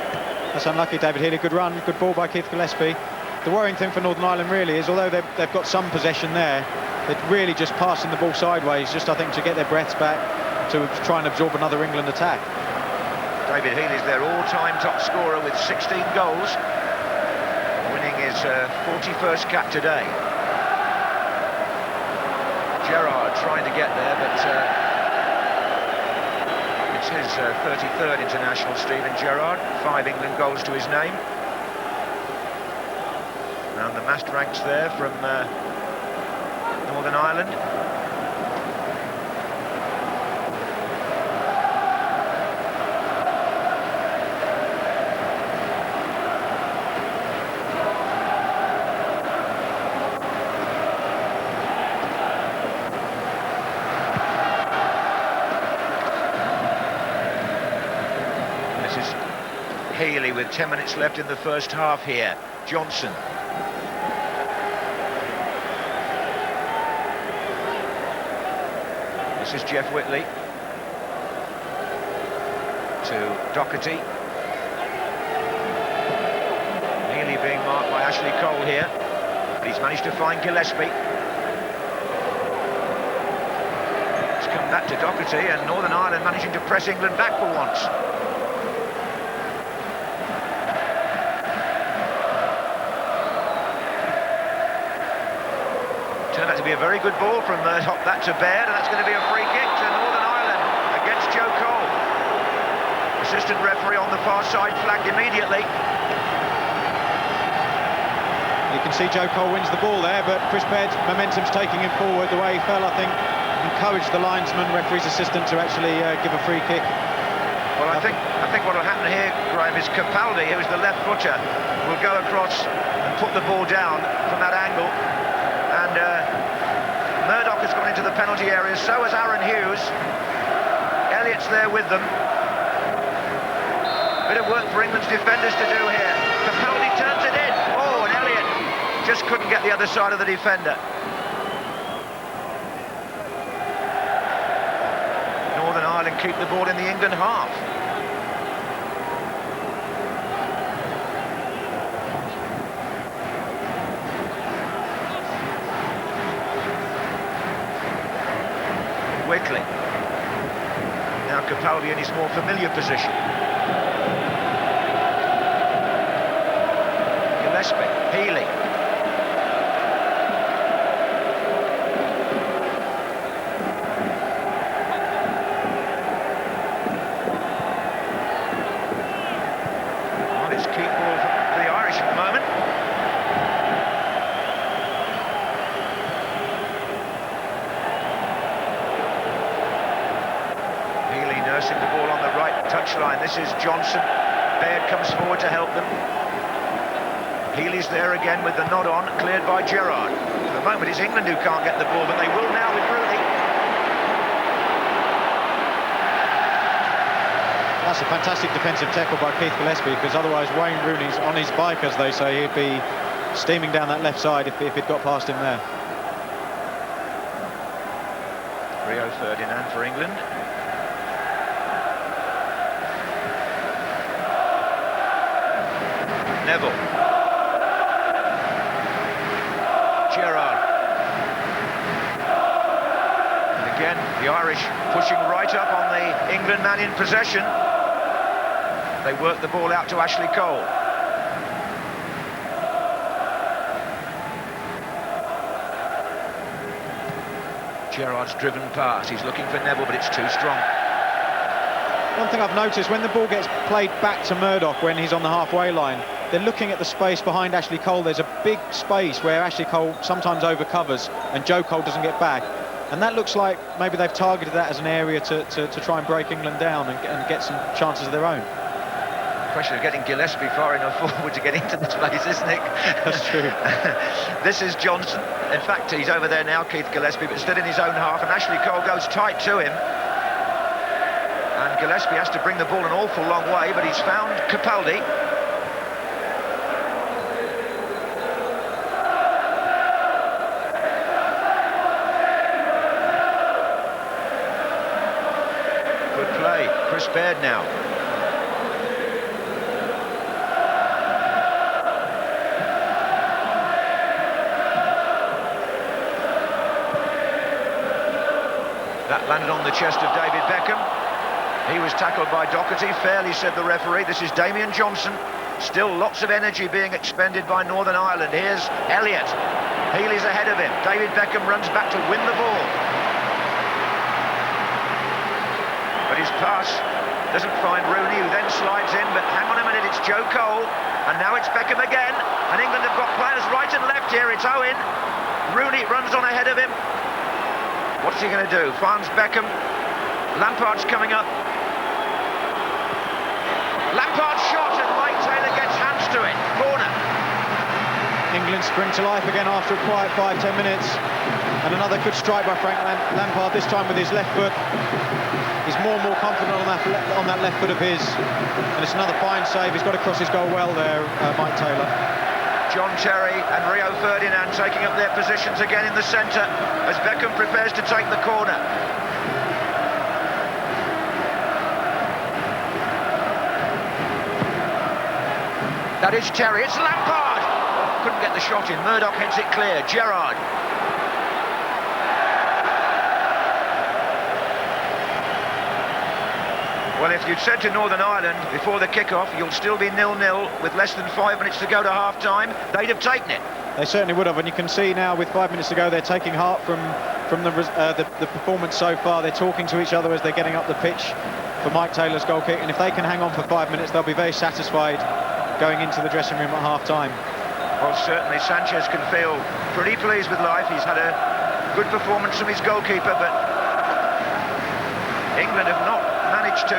That's unlucky, David Healy. Good run, good ball by Keith Gillespie. The worrying thing for Northern Ireland really is, although they've got some possession there, they're really just passing the ball sideways, just I think to get their breaths back, to try and absorb another England attack. David Healy's their all-time top scorer with 16 goals, winning his 41st cap today. Gerrard trying to get there, but it's his 33rd international, Steven Gerrard. 5 England goals to his name. And the massed ranks there from Northern Ireland. Healy with 10 minutes left in the first half here. Johnson. This is Jeff Whitley. To Doherty. Healy being marked by Ashley Cole here. But he's managed to find Gillespie. It's come back to Doherty, and Northern Ireland managing to press England back for once. Turned out to be a very good ball from Murdock, that to Baird, and that's going to be a free kick to Northern Ireland against Joe Cole. Assistant referee on the far side flagged immediately. You can see Joe Cole wins the ball there, but Chris Baird's momentum's taking him forward. The way he fell, I think, encouraged the linesman, referee's assistant, to actually give a free kick. Well, I think what will happen here, Graham, is Capaldi, who's the left footer, will go across and put the ball down from that angle. And Murdock has gone into the penalty area, so has Aaron Hughes. Elliott's there with them. Bit of work for England's defenders to do here. Capaldi turns it in. Oh, and Elliott just couldn't get the other side of the defender. Northern Ireland keep the ball in the England half. Whitley. Now Capaldi in his more familiar position. Gillespie, Healy. Well, it's key ball for the Irish at the moment. Nursing the ball on the right touchline. This is Johnson. Baird comes forward to help them. Healy's there again with the nod on, cleared by Gerrard. For the moment, it's England who can't get the ball, but they will now with Rooney. That's a fantastic defensive tackle by Keith Gillespie, because otherwise Wayne Rooney's on his bike, as they say. He'd be steaming down that left side if it got past him there. Rio Ferdinand for England. Neville. Gerrard. Again, the Irish pushing right up on the England man in possession. They work the ball out to Ashley Cole. Gerrard's driven past. He's looking for Neville, but it's too strong. One thing I've noticed, when the ball gets played back to Murdock when he's on the halfway line, they're looking at the space behind Ashley Cole. There's a big space where Ashley Cole sometimes overcovers and Joe Cole doesn't get back. And that looks like maybe they've targeted that as an area to try and break England down and get some chances of their own. Question of getting Gillespie far enough forward to get into the space, isn't it? That's true. This is Johnson. In fact, he's over there now, Keith Gillespie, but stood in his own half, and Ashley Cole goes tight to him. And Gillespie has to bring the ball an awful long way, but he's found Capaldi. Good play. Chris Baird now. That landed on the chest of David Beckham. He was tackled by Doherty, fairly, said the referee. This is Damien Johnson. Still lots of energy being expended by Northern Ireland. Here's Elliott. Healy's ahead of him. David Beckham runs back to win the ball. But his pass doesn't find Rooney, who then slides in. But hang on a minute, it's Joe Cole. And now it's Beckham again. And England have got players right and left here. It's Owen. Rooney runs on ahead of him. What's he going to do? Finds Beckham. Lampard's coming up. Lampard's shot, and Maik Taylor gets hands to it. Corner. England spring to life again after a quiet 5-10 minutes. And another good strike by Frank Lampard, this time with his left foot. He's more and more confident on that left foot of his. And it's another fine save. He's got to cross his goal well there, Maik Taylor. John Terry and Rio Ferdinand taking up their positions again in the centre as Beckham prepares to take the corner. That is Terry, it's Lampard! Couldn't get the shot in, Murdock heads it clear, Gerrard. Well, if you'd said to Northern Ireland before the kick-off, you'll still be 0-0 with less than 5 minutes to go to half-time, they'd have taken it. They certainly would have, and you can see now with 5 minutes to go, they're taking heart from the performance so far. They're talking to each other as they're getting up the pitch for Maik Taylor's goal kick, and if they can hang on for 5 minutes, they'll be very satisfied going into the dressing room at half-time. Well, certainly Sánchez can feel pretty pleased with life. He's had a good performance from his goalkeeper, but England have not managed to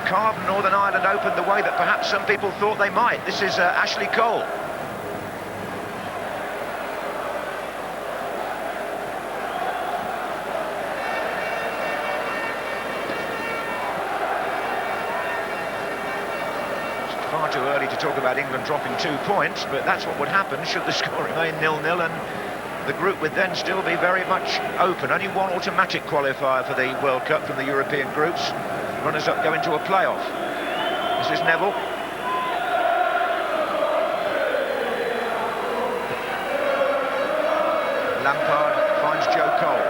carve Northern Ireland open the way that perhaps some people thought they might. This is Ashley Cole. It's far too early to talk about England dropping 2 points, but that's what would happen should the score remain 0-0, and the group would then still be very much open. Only one automatic qualifier for the World Cup from the European groups. Runners-up go into a playoff. This is Neville. Lampard finds Joe Cole.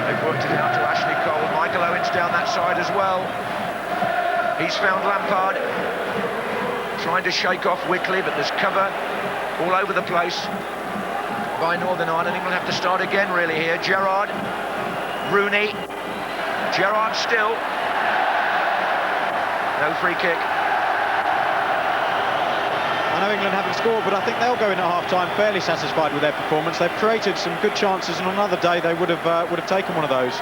They've worked it out to Ashley Cole. Michael Owen's down that side as well. He's found Lampard. Trying to shake off Whitley, but there's cover all over the place by Northern Ireland. England have to start again really here. Gerrard, Rooney, Gerrard still. No free kick. I know England haven't scored, but I think they'll go in at half-time fairly satisfied with their performance. They've created some good chances, and on another day they would have taken one of those.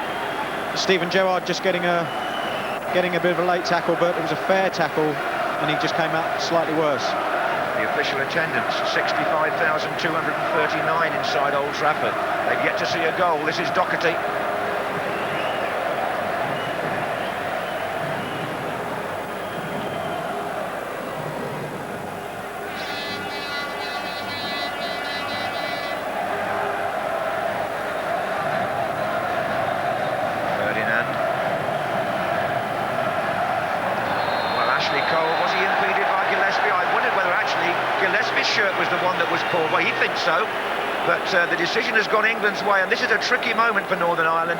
Steven Gerrard just getting a bit of a late tackle, but it was a fair tackle, and he just came out slightly worse. The official attendance, 65,239 inside Old Trafford. They've yet to see a goal. This is Doherty. Ferdinand. Well, Ashley Cole, was he in Paul. Well, he thinks so, but the decision has gone England's way, and this is a tricky moment for Northern Ireland.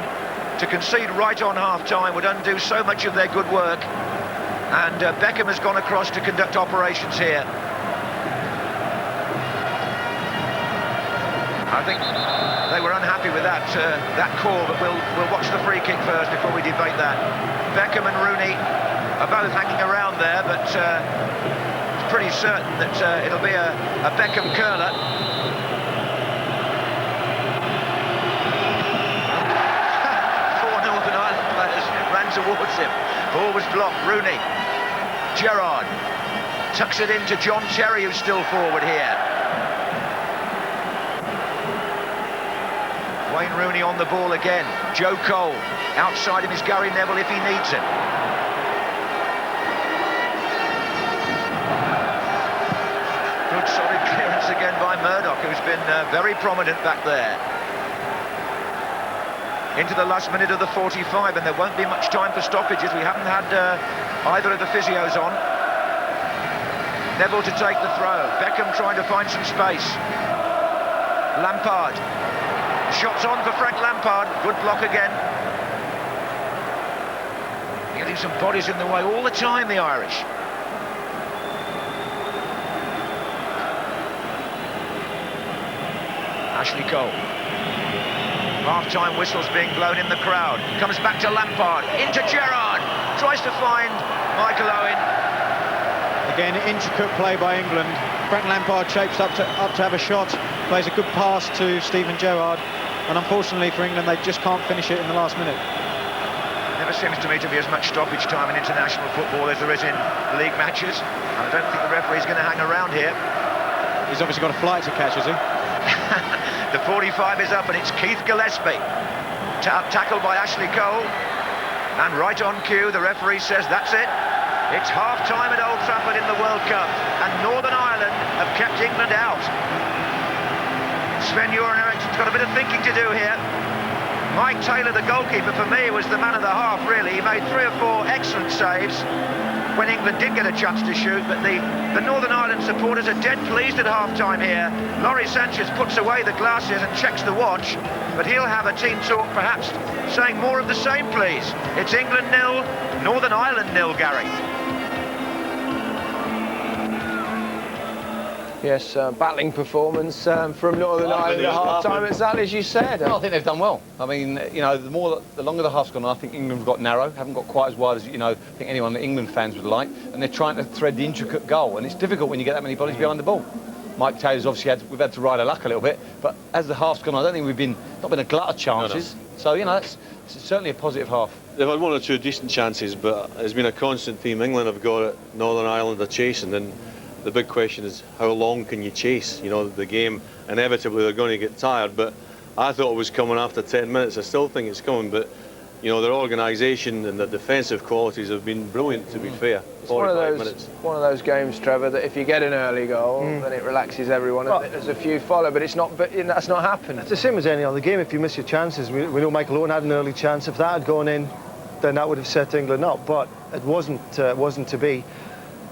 To concede right on half-time would undo so much of their good work, and Beckham has gone across to conduct operations here. I think they were unhappy with that call, but we'll watch the free kick first before we debate that. Beckham and Rooney are both hanging around there, but it's pretty certain that it'll be a Beckham curler. Four Northern Ireland players ran towards him. Ball was blocked. Rooney, Gerrard tucks it into John Terry, who's still forward here. Wayne Rooney on the ball again. Joe Cole. Outside him is Gary Neville if he needs it. Good solid clearance again by Murdock, who's been very prominent back there. Into the last minute of the 45, and there won't be much time for stoppages. We haven't had either of the physios on. Neville to take the throw. Beckham trying to find some space. Lampard. Shots on for Frank Lampard. Good block again. Getting some bodies in the way all the time, the Irish. Ashley Cole. Half-time whistles being blown in the crowd. Comes back to Lampard. Into Gerrard. Tries to find Michael Owen. Again, intricate play by England. Frank Lampard shapes up to have a shot. Plays a good pass to Steven Gerrard. And unfortunately for England, they just can't finish it in the last minute. Never seems to me to be as much stoppage time in international football as there is in league matches. I don't think the referee's going to hang around here. He's obviously got a flight to catch, has he? The 45 is up, and it's Keith Gillespie. Tackled by Ashley Cole. And right on cue, the referee says that's it. It's half-time at Old Trafford in the World Cup, and Northern Ireland have kept England out. Sven-Göran Eriksson's got a bit of thinking to do here. Maik Taylor, the goalkeeper, for me, was the man of the half, really. He made 3 or 4 excellent saves when England did get a chance to shoot, but the Northern Ireland supporters are dead pleased at half-time here. Lawrie Sánchez puts away the glasses and checks the watch, but he'll have a team talk, perhaps, saying more of the same, please. It's England 0, Northern Ireland 0, Gary. Yes, battling performance from Northern Ireland at half-time, exactly as you said. Well, I think they've done well. I mean, you know, the longer the half's gone on, I think England have got narrow, haven't got quite as wide as, you know, I think anyone that England fans would like, and they're trying to thread the intricate goal, and it's difficult when you get that many bodies behind the ball. Maik Taylor's obviously we've had to ride our luck a little bit, but as the half's gone on, I don't think we've not been a glut of chances. No. So, you know, it's certainly a positive half. They've had 1 or 2 decent chances, but it's been a constant theme. England have got it, Northern Ireland are chasing, and the big question is how long can you chase? You know, the game, inevitably they're going to get tired, but I thought it was coming after 10 minutes. I still think it's coming, but you know, their organisation and their defensive qualities have been brilliant, to be fair. It's one of those games, Trevor, that if you get an early goal, then it relaxes everyone. Well, there's a few follow, but it's not. But that's not happened. It's the same as any other game. If you miss your chances, we know Michael Owen had an early chance. If that had gone in, then that would have set England up. But it wasn't to be.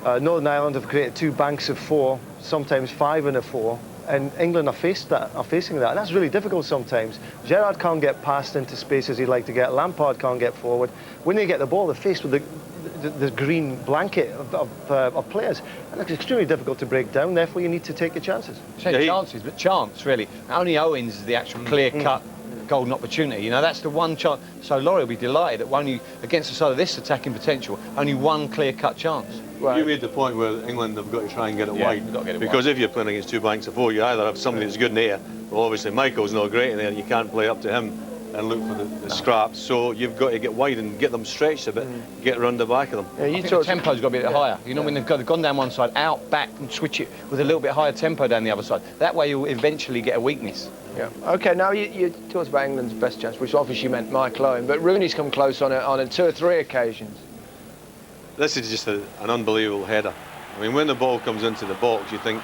Northern Ireland have created 2 banks of 4, sometimes 5 in a 4, and England are facing that, and that's really difficult sometimes. Gerrard can't get past into spaces he'd like to get. Lampard can't get forward. When they get the ball, they're faced with the green blanket of players, and it's extremely difficult to break down. Therefore, you need to take your chances. Chances, but chance really. Only Owens is the actual clear-cut golden opportunity. You know, that's the one chance. So Lawrie will be delighted that only against the side of this attacking potential, only 1 clear-cut chance. Right. You made the point where England have got to try and get it wide, because if you're playing against 2 banks of 4, you either have somebody that's good in the air. Well, obviously Michael's not great in there, and you can't play up to him and look for the scraps. So you've got to get wide and get them stretched a bit, get around the back of them. Yeah, the tempo's got to be a bit higher. You know, when they've gone down one side, out, back, and switch it with a little bit higher tempo down the other side. That way you'll eventually get a weakness. Yeah. OK, now you talked about England's best chance, which obviously meant Michael Owen, but Rooney's come close on 2 or 3 occasions. This is just an unbelievable header. I mean, when the ball comes into the box, you think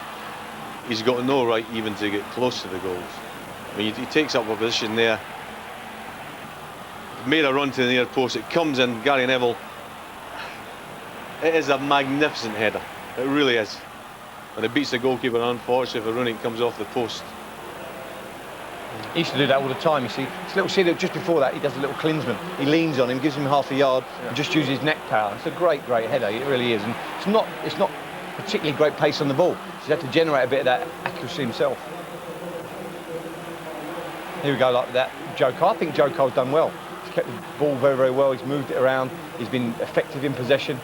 he's got no right even to get close to the goals. I mean, he takes up a position there, made a run to the near post, it comes in, Gary Neville. It is a magnificent header, it really is. and it beats the goalkeeper. Unfortunately for Rooney, it comes off the post. He used to do that all the time, you see. It's a little see that just before that, he does a little Klinsmann. He leans on him, gives him half a yard, and just uses his neck power. It's a great header, it really is. And it's not particularly great pace on the ball. So he's had to generate a bit of that accuracy himself. Here we go, like that. Joe Cole. I think Joe Cole's done well. He's kept the ball very, very well. He's moved it around. He's been effective in possession.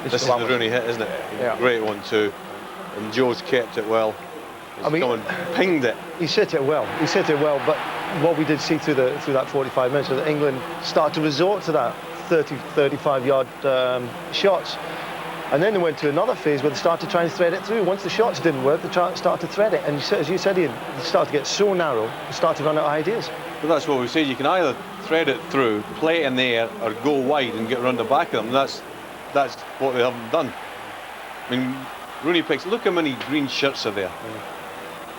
This is the Rooney hit, isn't it? Yeah. Great one too. And Joe's kept it well. He's come and pinged it. He's hit it well. He's hit it well. But what we did see through that 45 minutes was that England started to resort to that 30, 35-yard shots. And then they went to another phase where they started trying to thread it through. Once the shots didn't work, they started to thread it. And as you said, Ian, they started to get so narrow, they started to run out of ideas. But that's what we said. You can either thread it through, play it in the air, or go wide and get around the back of them. That's what they haven't done. I mean, Rooney picks. Look how many green shirts are there.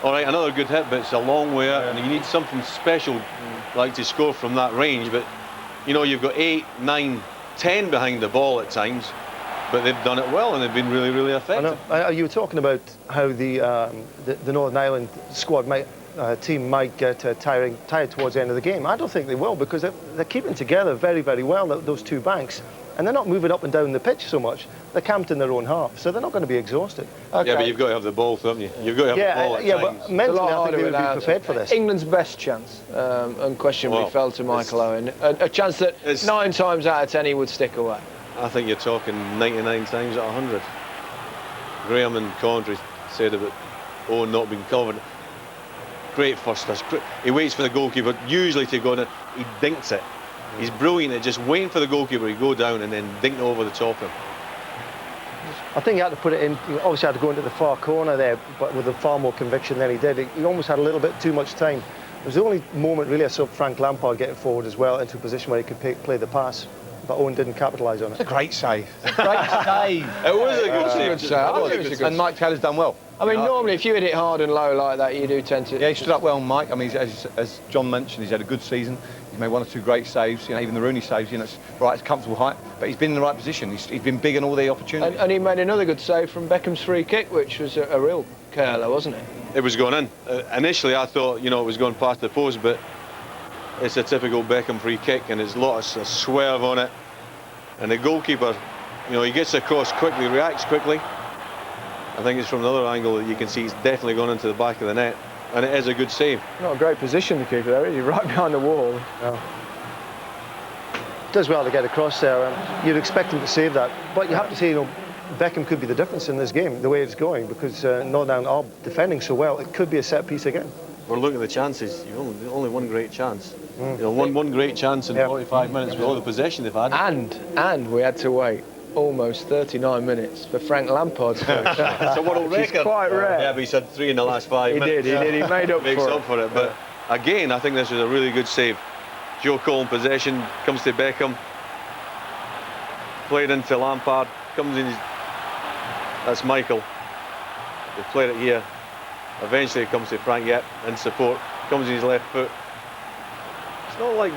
All right, another good hit, but it's a long way out, and you need something special like to score from that range. But you know, you've got 8, 9, 10 behind the ball at times. But they've done it well, and they've been really, really effective. You were talking about how the Northern Ireland squad team might get tired towards the end of the game. I don't think they will, because they're keeping together very, very well, those two banks, and they're not moving up and down the pitch so much. They're camped in their own half, so they're not going to be exhausted. Okay. Yeah, but you've got to have the ball, haven't you? You've got to have the ball at times. But mentally, I think they would be prepared for this. England's best chance, unquestionably, fell to Michael Owen. A chance that 9 times out of 10 he would stick away. I think you're talking 99 times out of 100. Graham and Condry said about Owen not being covered. Great first touch. He waits for the goalkeeper, usually to go in. He dinks it. He's brilliant at just waiting for the goalkeeper to go down and then dink it over the top of him. I think he had to put it in. He obviously had to go into the far corner there, but with far more conviction than he did. He almost had a little bit too much time. It was the only moment really I saw Frank Lampard getting forward as well into a position where he could play the pass. But Owen didn't capitalise on it. It's a great save. Great save. It was a good save. And Maik Taylor's done well. I mean, normally if you hit it hard and low like that, you do tend to... Yeah, he stood up well, Mike. I mean, as John mentioned, he's had a good season. He's made 1 or 2 great saves. You know, even the Rooney saves. You know, it's right, it's comfortable height, but he's been in the right position. He's been big in all the opportunities. And he made another good save from Beckham's free kick, which was a real curler, wasn't it? It was going in. Initially, I thought, you know, it was going past the post, but it's a typical Beckham free kick, and there's lots of swerve on it. And the goalkeeper, you know, he gets across quickly, reacts quickly. I think it's from another angle that you can see he's definitely gone into the back of the net, and it is a good save. Not a great position to keep there, is he? Right behind the wall. No. Does well to get across there. You'd expect him to save that, but you have to say, you know, Beckham could be the difference in this game, the way it's going, because Northern Ireland are defending so well. It could be a set piece again. We're looking at the chances. You've only one great chance. You know, one great chance in 45 minutes with all the possession they've had. And we had to wait almost 39 minutes for Frank Lampard's first. It's a world record. It's quite rare. Yeah, but he's had 3 in the last 5 minutes. He did. He made up Makes for up for it. But again, I think this was a really good save. Joe Cole in possession, comes to Beckham, played into Lampard, comes in. That's Michael. They played it here. Eventually it comes to Frank Yep in support, comes in his left foot. It's not like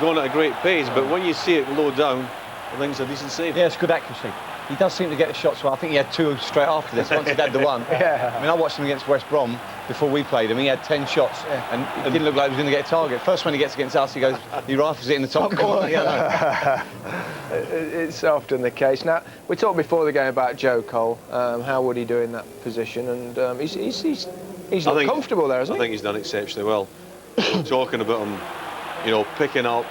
going at a great pace, but when you see it low down, I think it's a decent save. Yeah, it's good accuracy. He does seem to get the shots well. I think he had 2 straight after this, once he'd had the one. Yeah. I mean, I watched him against West Brom before we played him. He had 10 shots, and it didn't look like he was going to get a target. First one he gets against us, he rifles it in the top corner. It's often the case. Now, we talked before the game about Joe Cole. How would he do in that position? And he's looked comfortable there, hasn't he? I think he's done exceptionally well. Talking about him, you know, picking up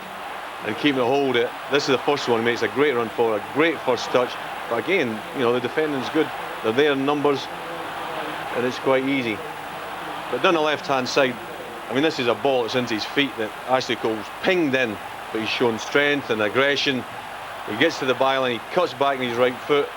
and keeping a hold of it. This is the first one. He makes a great run forward, a great first touch. But again, you know, the defending's good. They're there in numbers, and it's quite easy. But down the left-hand side, I mean, this is a ball that's into his feet that Ashley Cole's pinged in, but he's shown strength and aggression. He gets to the byline, he cuts back in his right foot.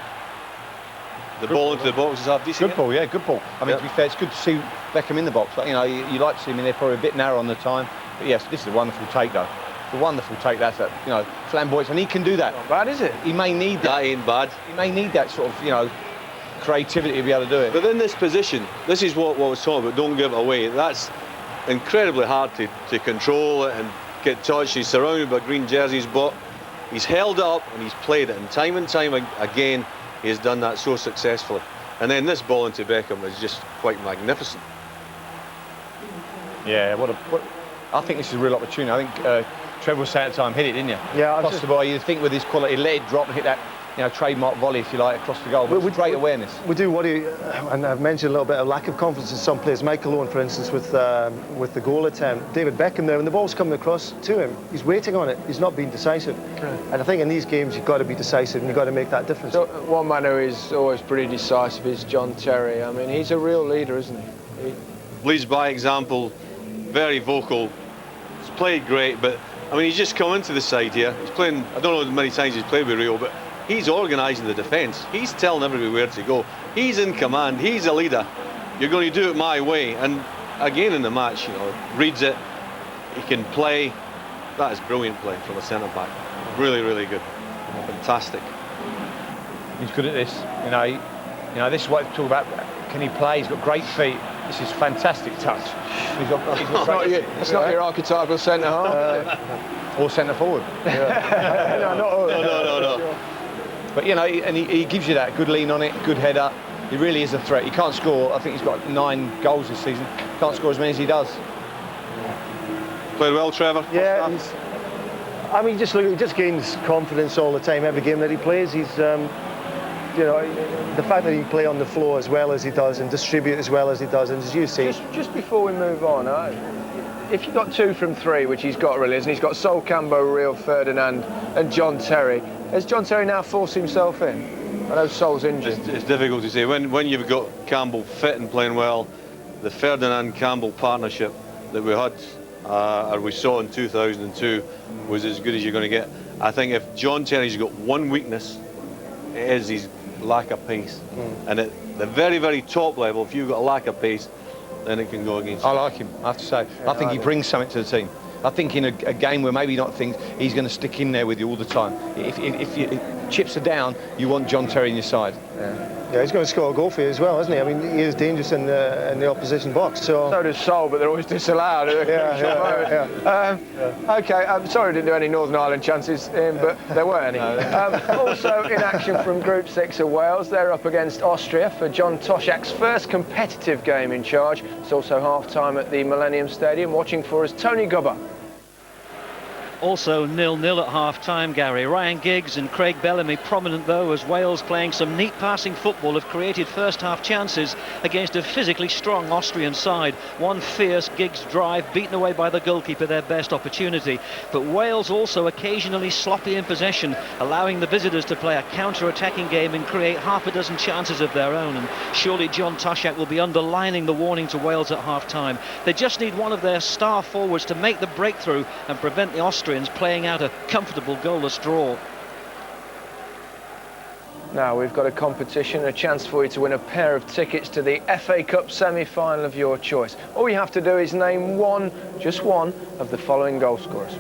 The ball into the box is half decent. Good ball, yeah, good ball. I mean, to be fair, it's good to see Beckham in the box. But, you know, you like to see him in there, probably a bit narrow on the time. But yes, this is a wonderful take, though. It's a wonderful take. That's a, you know, flamboyance, and he can do that. Not bad, is it? He may need that. That ain't bad. He may need that sort of, you know, creativity to be able to do it. But in this position, this is what I was talking about. Don't give it away. That's incredibly hard to control it and get touched. He's surrounded by green jerseys, but he's held it up and he's played it. And time again, he has done that so successfully. And then this ball into Beckham is just quite magnificent. Yeah, I think this is a real opportunity. I think Trevor was saying at the time, hit it, didn't you? Yeah. Across the ball, you'd think with his quality, let it drop and hit that, trademark volley, if you like, across the goal. But with great awareness. We do worry, and I've mentioned a little bit of lack of confidence in some players. Michael Owen, for instance, with the goal attempt. David Beckham there, when the ball's coming across to him, he's waiting on it. He's not being decisive. Right. And I think in these games, you've got to be decisive and you've got to make that difference. So one man who is always pretty decisive is John Terry. I mean, he's a real leader, isn't he? Leads by example, very vocal. He's played great, but I mean, he's just come into the side here. He's playing, I don't know how many times he's played with Rio, but he's organising the defence. He's telling everybody where to go. He's in command. He's a leader. You're going to do it my way. And again in the match, reads it. He can play. That is brilliant play from a centre back. Really, really good. Fantastic. He's good at this. This is what I talk about. Can he play? He's got great feet. This is fantastic touch. He's got it's not your archetypal centre half. Or centre forward. Yeah. No. But and he gives you that good lean on it, good header. He really is a threat. He can't score. I think he's got 9 goals this season. Can't score as many as he does. Played well, Trevor. Yeah. He just gains confidence all the time. Every game that he plays, he's. The fact that he can play on the floor as well as he does and distribute as well as he does, and as you see. Just before we move on, if you got 2 from 3, which he's got really, and he's got Sol Campbell, Rio Ferdinand, and John Terry. Has John Terry now forced himself in? I know Sol's injured. It's difficult to say. When you've got Campbell fit and playing well, the Ferdinand-Campbell partnership that we had, or we saw in 2002, was as good as you're going to get. I think if John Terry's got one weakness, it is his lack of pace. And at the very, very top level, if you've got a lack of pace, then it can go against you. I like him, I have to say. Yeah, I think he brings something to the team. I think in a game where maybe not things, he's going to stick in there with you all the time. If chips are down, you want John Terry in your side. Yeah, he's going to score a goal for you as well, isn't he? I mean, he is dangerous in the opposition box. So does Sol, but they're always disallowed. OK, I'm sorry I didn't do any Northern Ireland chances, but there weren't any. Also in action from Group 6 of Wales, they're up against Austria for John Toshak's first competitive game in charge. It's also half-time at the Millennium Stadium. Watching for us, Tony Gubber. Also 0-0 at half-time, Gary. Ryan Giggs and Craig Bellamy prominent, though, as Wales, playing some neat passing football, have created first-half chances against a physically strong Austrian side. One fierce Giggs drive, beaten away by the goalkeeper, their best opportunity. But Wales also occasionally sloppy in possession, allowing the visitors to play a counter-attacking game and create half a dozen chances of their own. And surely John Toshak will be underlining the warning to Wales at half-time. They just need one of their star forwards to make the breakthrough and prevent the Austrians playing out a comfortable goalless draw. Now we've got a competition, a chance for you to win a pair of tickets to the FA Cup semi-final of your choice. All you have to do is name just one of the following goal scorers.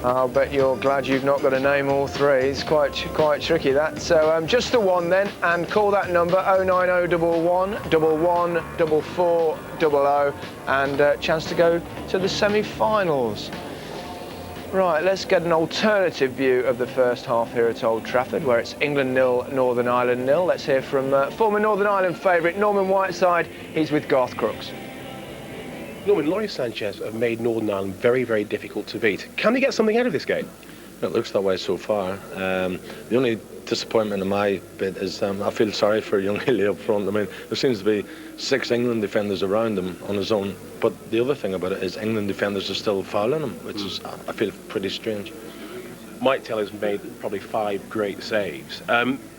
I'll bet you're glad you've not got to name all 3. It's quite tricky, that. So just the one then, and call that number 09011 114400, and chance to go to the semi-finals. Right, let's get an alternative view of the first half here at Old Trafford, where it's England 0, Northern Ireland 0. Let's hear from former Northern Ireland favourite Norman Whiteside. He's with Garth Crooks. Norman, Lawrie Sánchez have made Northern Ireland very, very difficult to beat. Can they get something out of this game? It looks that way so far. The only disappointment in my bit is I feel sorry for young Healy up front. I mean, there seems to be 6 England defenders around him on his own. But the other thing about it is England defenders are still fouling him, which is, I feel, pretty strange. Maik Taylor's made probably 5 great saves.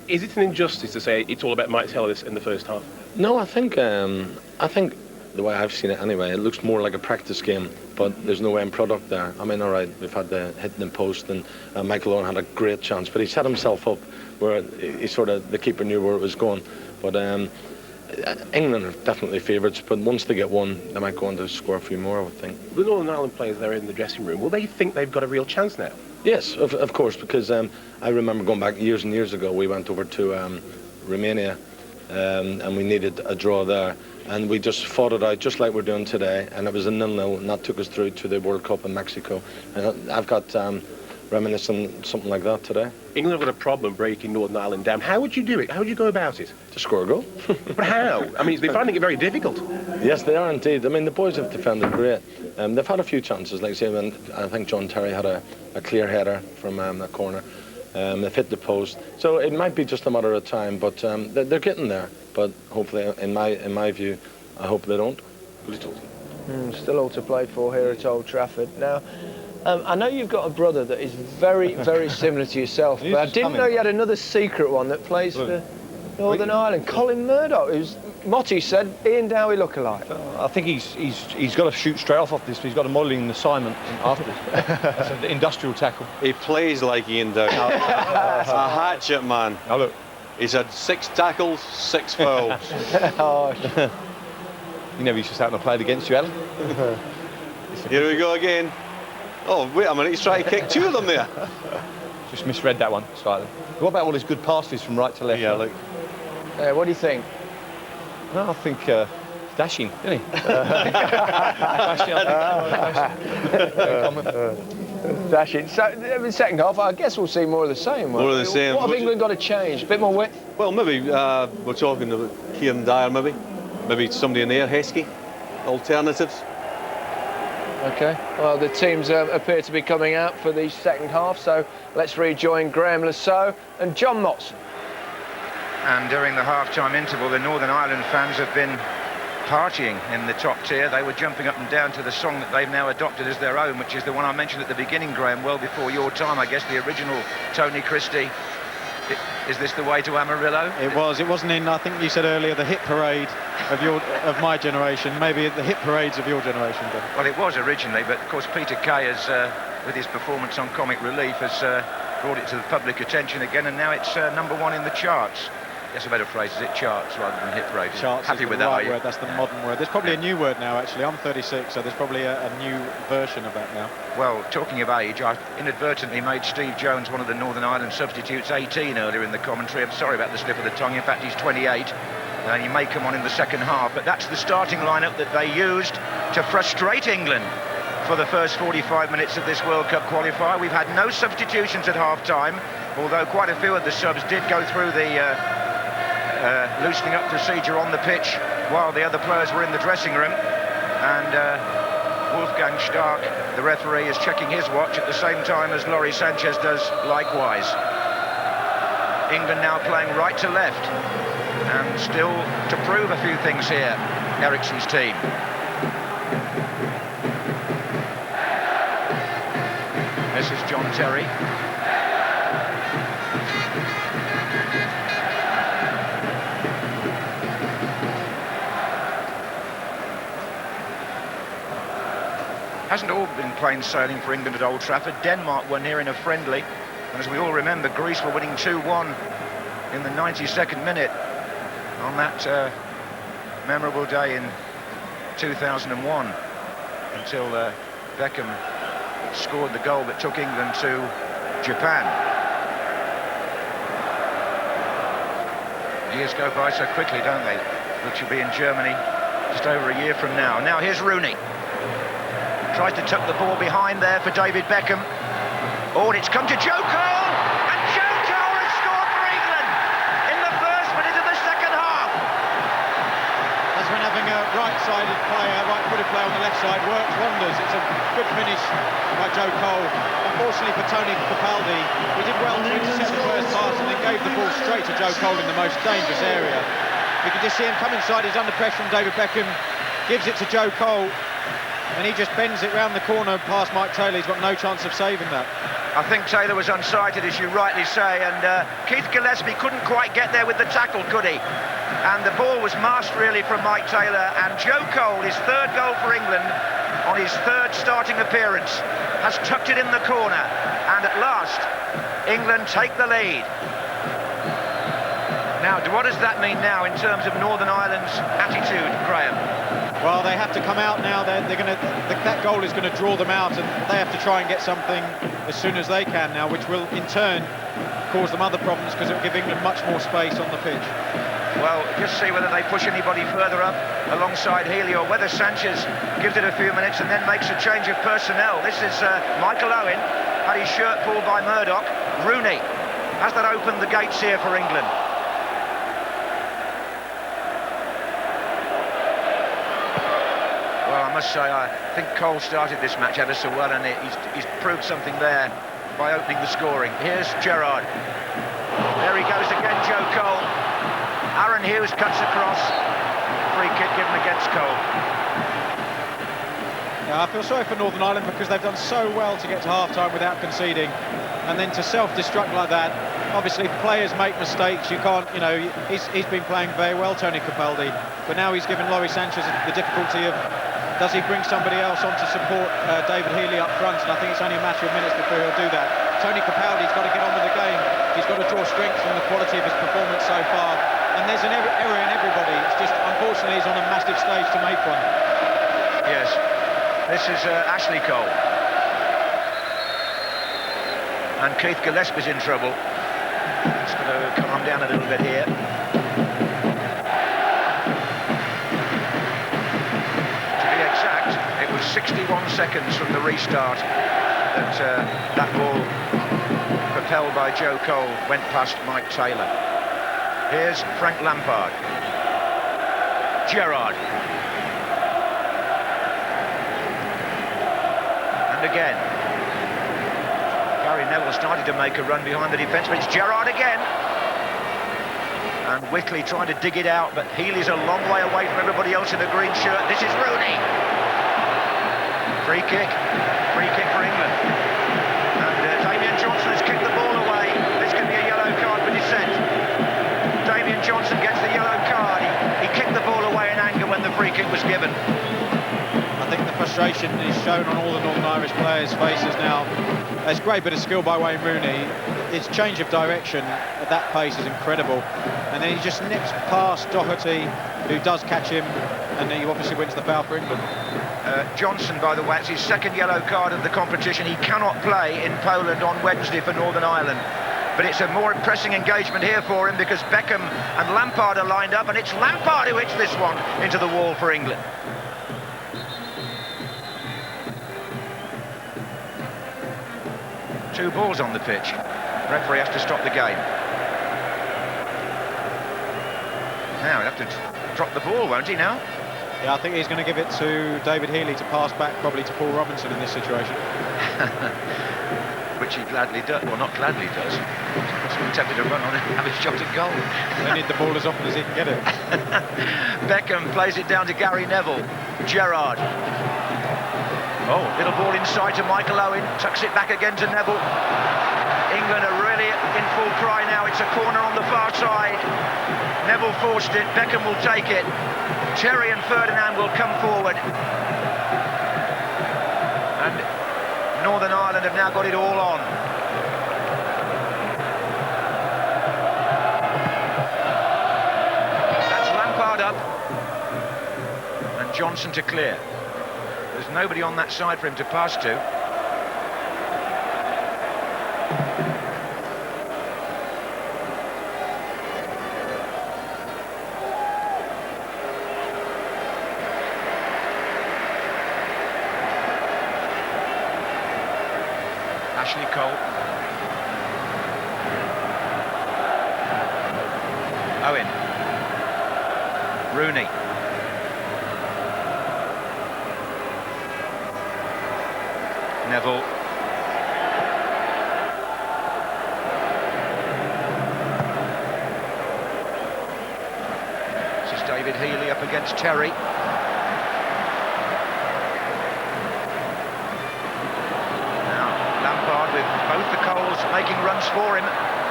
Is it an injustice to say it's all about Maik Taylor in the first half? No, I think the way I've seen it anyway, it looks more like a practice game, but there's no end product there. I mean, all right, we've had the hit in the post, and Michael Owen had a great chance, but he set himself up where he sort of, the keeper knew where it was going. But England are definitely favourites, but once they get one, they might go on to score a few more, I would think. The Northern Ireland players there in the dressing room, will they think they've got a real chance now? Yes, of course, because I remember going back years and years ago, we went over to Romania and we needed a draw there. And we just fought it out just like we're doing today, and it was a 0-0, and that took us through to the World Cup in Mexico. And I've got reminiscent something like that today. England have got a problem breaking Northern Ireland down. How would you do it? How would you go about it? To score a goal. But how? I mean, they're finding it very difficult. Yes, they are indeed. I mean, the boys have defended great. They've had a few chances, like say, when I think John Terry had a clear header from a corner. They've hit the post, so it might be just a matter of time, but they're getting there. But hopefully, in my view, I hope they don't. Still all to play for here at Old Trafford. Now, I know you've got a brother that is very, very similar to yourself, but I didn't know you had another secret one that plays for Northern Ireland. Colin Murdock, who's Motti said Ian Dowie look alike. I think he's got to shoot straight off this. He's got a modelling assignment after this. That's an industrial tackle. He plays like Ian Dowie. A hatchet man. Oh, look. He's had 6 tackles, 6 fouls. You never used to start and played against you, Alan. Here we go again. Oh, wait a minute, he's trying to kick 2 of them there. Just misread that one slightly. What about all his good passes from right to left? Yeah, look. What do you think? No, I think dashing, isn't he? Dashing. So, in the second half, I guess we'll see more of the same. More of the same. What have England got to change? A bit more width? Well, maybe we're talking about Kieron Dyer, maybe. Maybe somebody in there, Heskey. Alternatives. OK. Well, the teams appear to be coming out for the second half, so let's rejoin Graham Lasso and John Motson. And during the half-time interval, the Northern Ireland fans have been partying in the top tier. They were jumping up and down to the song that they've now adopted as their own, which is the one I mentioned at the beginning, Graham, well before your time, I guess, the original Tony Christie. Is this the way to Amarillo? It was. It wasn't in, I think you said earlier, the hit parade of my generation, maybe the hit parades of your generation. But. Well, it was originally, but of course Peter Kay has, with his performance on Comic Relief, has brought it to the public attention again, and now it's #1 in the charts. Yes, a better phrase, is it charts rather than hit parade? Charts Happy is with the that, right word, that's the modern word. There's probably a new word now, actually. I'm 36, so there's probably a new version of that now. Well, talking of age, I inadvertently made Steve Jones, one of the Northern Ireland substitutes, 18 earlier in the commentary. I'm sorry about the slip of the tongue. In fact, he's 28. And he may come on in the second half. But that's the starting lineup that they used to frustrate England for the first 45 minutes of this World Cup qualifier. We've had no substitutions at half-time, although quite a few of the subs did go through the loosening up procedure on the pitch while the other players were in the dressing room. And Wolfgang Stark, the referee, is checking his watch at the same time as Lawrie Sánchez does likewise. England now playing right to left, and still to prove a few things here, Eriksson's team. This is John Terry. Hasn't all been plain sailing for England at Old Trafford. Denmark were near in a friendly, and as we all remember, Greece were winning 2-1 in the 92nd minute on that memorable day in 2001, until Beckham scored the goal that took England to Japan. Years go by so quickly, don't they? Which will be in Germany just over a year from now. Now here's Rooney. Tries to tuck the ball behind there for David Beckham. Oh, and it's come to Joe Cole, and Joe Cole has scored for England in the first minute of the second half. That's when having a right-sided player, right-footed player on the left side works wonders. It's a good finish by Joe Cole. Unfortunately for Tony Capaldi, he did well to intercept the first pass and then gave the ball straight to Joe Cole in the most dangerous area. You can just see him come inside, he's under pressure from David Beckham, gives it to Joe Cole, and he just bends it round the corner past Maik Taylor. He's got no chance of saving that. I think Taylor was unsighted, as you rightly say, and Keith Gillespie couldn't quite get there with the tackle, could he? And the ball was masked really from Maik Taylor, and Joe Cole, his third goal for England on his third starting appearance, has tucked it in the corner, and at last England take the lead. Now, what does that mean now in terms of Northern Ireland's attitude, Graham? Well, they have to come out now. They're going to. That goal is going to draw them out, and they have to try and get something as soon as they can now, which will in turn cause them other problems because it will give England much more space on the pitch. Well, just see whether they push anybody further up alongside Healy, or whether Sánchez gives it a few minutes and then makes a change of personnel. This is Michael Owen, had his shirt pulled by Murdock. Rooney, has that opened the gates here for England? Well, I must say, I think Cole started this match ever so well, and he's proved something there by opening the scoring. Here's Gerrard. There he goes again, Joe Cole. Aaron Hughes cuts across. Free kick given against Cole. Yeah, I feel sorry for Northern Ireland because they've done so well to get to half-time without conceding, and then to self-destruct like that. Obviously, players make mistakes. You can't, you know, he's been playing very well, Tony Capaldi, but now he's given Lawrie Sánchez the difficulty of, does he bring somebody else on to support David Healy up front? And I think it's only a matter of minutes before he'll do that. Tony Capaldi's got to get on with the game. He's got to draw strength from the quality of his performance so far. And there's an error in everybody. It's just, unfortunately, he's on a massive stage to make one. Yes, this is Ashley Cole. And Keith Gillespie's in trouble. He's got to calm down a little bit here. To be exact, it was 61 seconds from the restart that that ball, propelled by Joe Cole, went past Maik Taylor. Here's Frank Lampard. Gerrard. And again. Gary Neville started to make a run behind the defence, but it's Gerrard again. And Whitley trying to dig it out, but Healy's a long way away from everybody else in the green shirt. This is Rooney. Free kick for England. And Damien Johnson has kicked the ball away. This could be a yellow card for dissent. Damien Johnson gets the yellow card. He kicked the ball away in anger when the free kick was given. I think the frustration is shown on all the Northern Irish players' faces now. There's a great bit of skill by Wayne Rooney. His change of direction at that pace is incredible. And then he just nips past Doherty, who does catch him, and then he obviously wins the foul for England. Johnson, by the way, it's his second yellow card of the competition. He cannot play in Poland on Wednesday for Northern Ireland. But it's a more pressing engagement here for him because Beckham and Lampard are lined up, and it's Lampard who hits this one into the wall for England. Two balls on the pitch. Referee has to stop the game. Now he'll have to drop the ball, won't he now? Yeah, I think he's going to give it to David Healy to pass back probably to Paul Robinson in this situation. Which he gladly does. Well, not gladly does. He's tempted to run on and have a shot at goal. They need the ball as often as he can get it. Beckham plays it down to Gary Neville. Gerrard. Oh, little ball inside to Michael Owen. Tucks it back again to Neville. England are really in full cry now. It's a corner on the far side. Neville forced it. Beckham will take it. Terry and Ferdinand will come forward. And Northern Ireland have now got it all on. That's Lampard up. And Johnson to clear. There's nobody on that side for him to pass to. Ashley Cole. Owen. Rooney. Neville. This is David Healy up against Terry. Now Lampard with both the Coles making runs for him,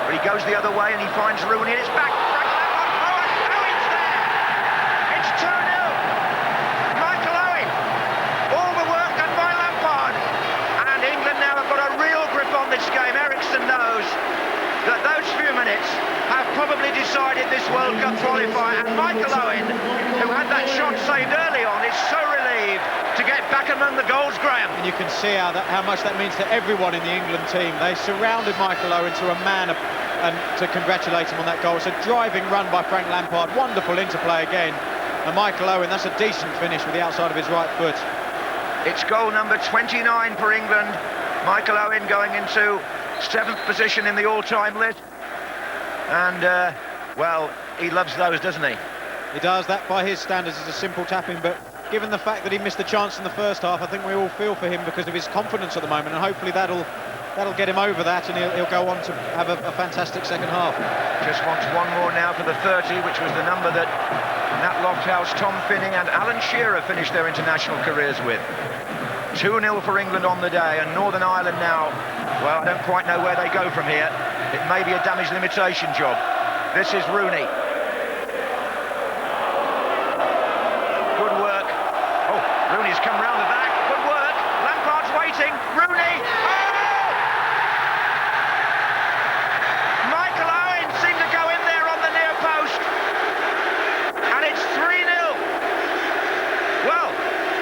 but he goes the other way and he finds Rooney and it's back. Owen's there! It's 2-0! Michael Owen! All the work done by Lampard. And England now have got a real grip on this game. Eriksson knows that those few minutes have probably decided this World Cup qualifier, and Michael Owen, who had that shot saved early on, is so relieved to get back among the goals, Graham. And you can see how much that means to everyone in the England team. They surrounded Michael Owen to a man and to congratulate him on that goal. It's a driving run by Frank Lampard, wonderful interplay again. And Michael Owen, that's a decent finish with the outside of his right foot. It's goal number 29 for England. Michael Owen going into 7th position in the all-time list. And, well, he loves those, doesn't he? He does. That, by his standards, is a simple tapping, but given the fact that he missed the chance in the first half, I think we all feel for him because of his confidence at the moment, and hopefully that'll get him over that, and he'll go on to have a fantastic second half. Just wants one more now for the 30, which was the number that Nat Lofthouse, Tom Finning and Alan Shearer finished their international careers with. 2-0 for England on the day, and Northern Ireland now, well, I don't quite know where they go from here. It may be a damage limitation job. This is Rooney. Good work. Oh, Rooney's come round the back. Good work. Lampard's waiting. Rooney. Oh! Michael Owen seemed to go in there on the near post. And it's 3-0. Well,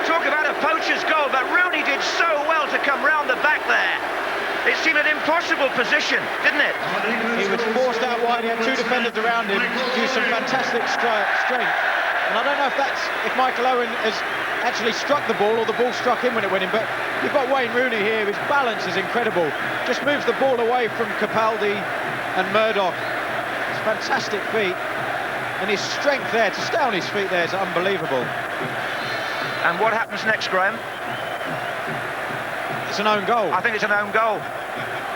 talk about a poacher's goal, but Rooney did so well to come round the back there. It seemed an impossible position, didn't it? He was forced out wide, he had two defenders around him, used some fantastic strength. And I don't know if Michael Owen has actually struck the ball or the ball struck him when it went in, but you've got Wayne Rooney here, his balance is incredible. Just moves the ball away from Capaldi and Murdock. It's fantastic feet. And his strength there, to stay on his feet there is unbelievable. And what happens next, Graham? It's an own goal. I think it's an own goal.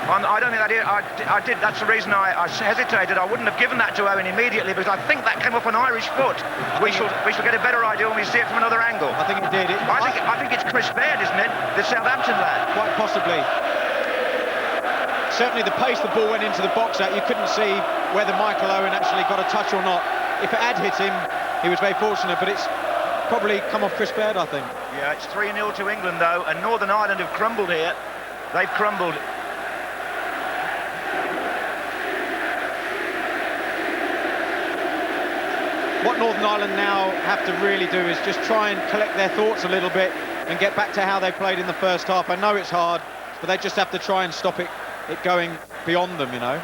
I don't think I did. That's the reason I hesitated. I wouldn't have given that to Owen immediately because I think that came off an Irish foot. We shall get a better idea when we see it from another angle. I think it did. I think it's Chris Baird, isn't it? The Southampton lad. Quite possibly. Certainly the pace the ball went into the box at, you couldn't see whether Michael Owen actually got a touch or not. If it had hit him, he was very fortunate, but it's probably come off Chris Baird, I think. Yeah, it's 3-0 to England, though, and Northern Ireland have crumbled here. They've crumbled. What Northern Ireland now have to really do is just try and collect their thoughts a little bit and get back to how they played in the first half. I know it's hard, but they just have to try and stop it going beyond them, you know.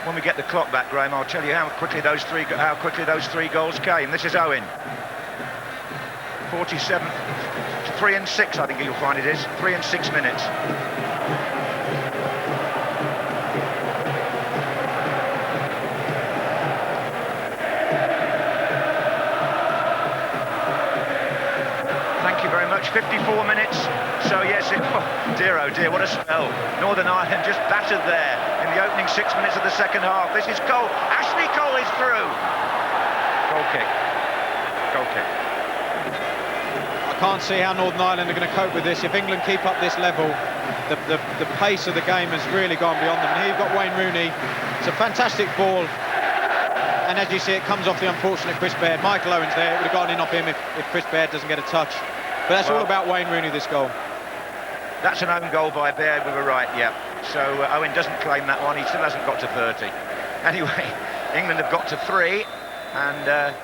When we get the clock back, Graham, I'll tell you how quickly those three goals came. This is Owen. 47, 3 and 6, I think you'll find it is. 3 and 6 minutes. Thank you very much. 54 minutes. So yes, oh dear, what a spell. Northern Ireland just battered there in the opening 6 minutes of the second half. This is Cole. Ashley Cole is through. Goal kick. Goal kick. I can't see how Northern Ireland are going to cope with this. If England keep up this level, the pace of the game has really gone beyond them. And here you've got Wayne Rooney. It's a fantastic ball. And as you see, it comes off the unfortunate Chris Baird. Michael Owen's there. It would have gone in off him if Chris Baird doesn't get a touch. But that's all about Wayne Rooney, this goal. That's an own goal by Baird, we were right, yeah. So Owen doesn't claim that one. He still hasn't got to 30. Anyway, England have got to 3. And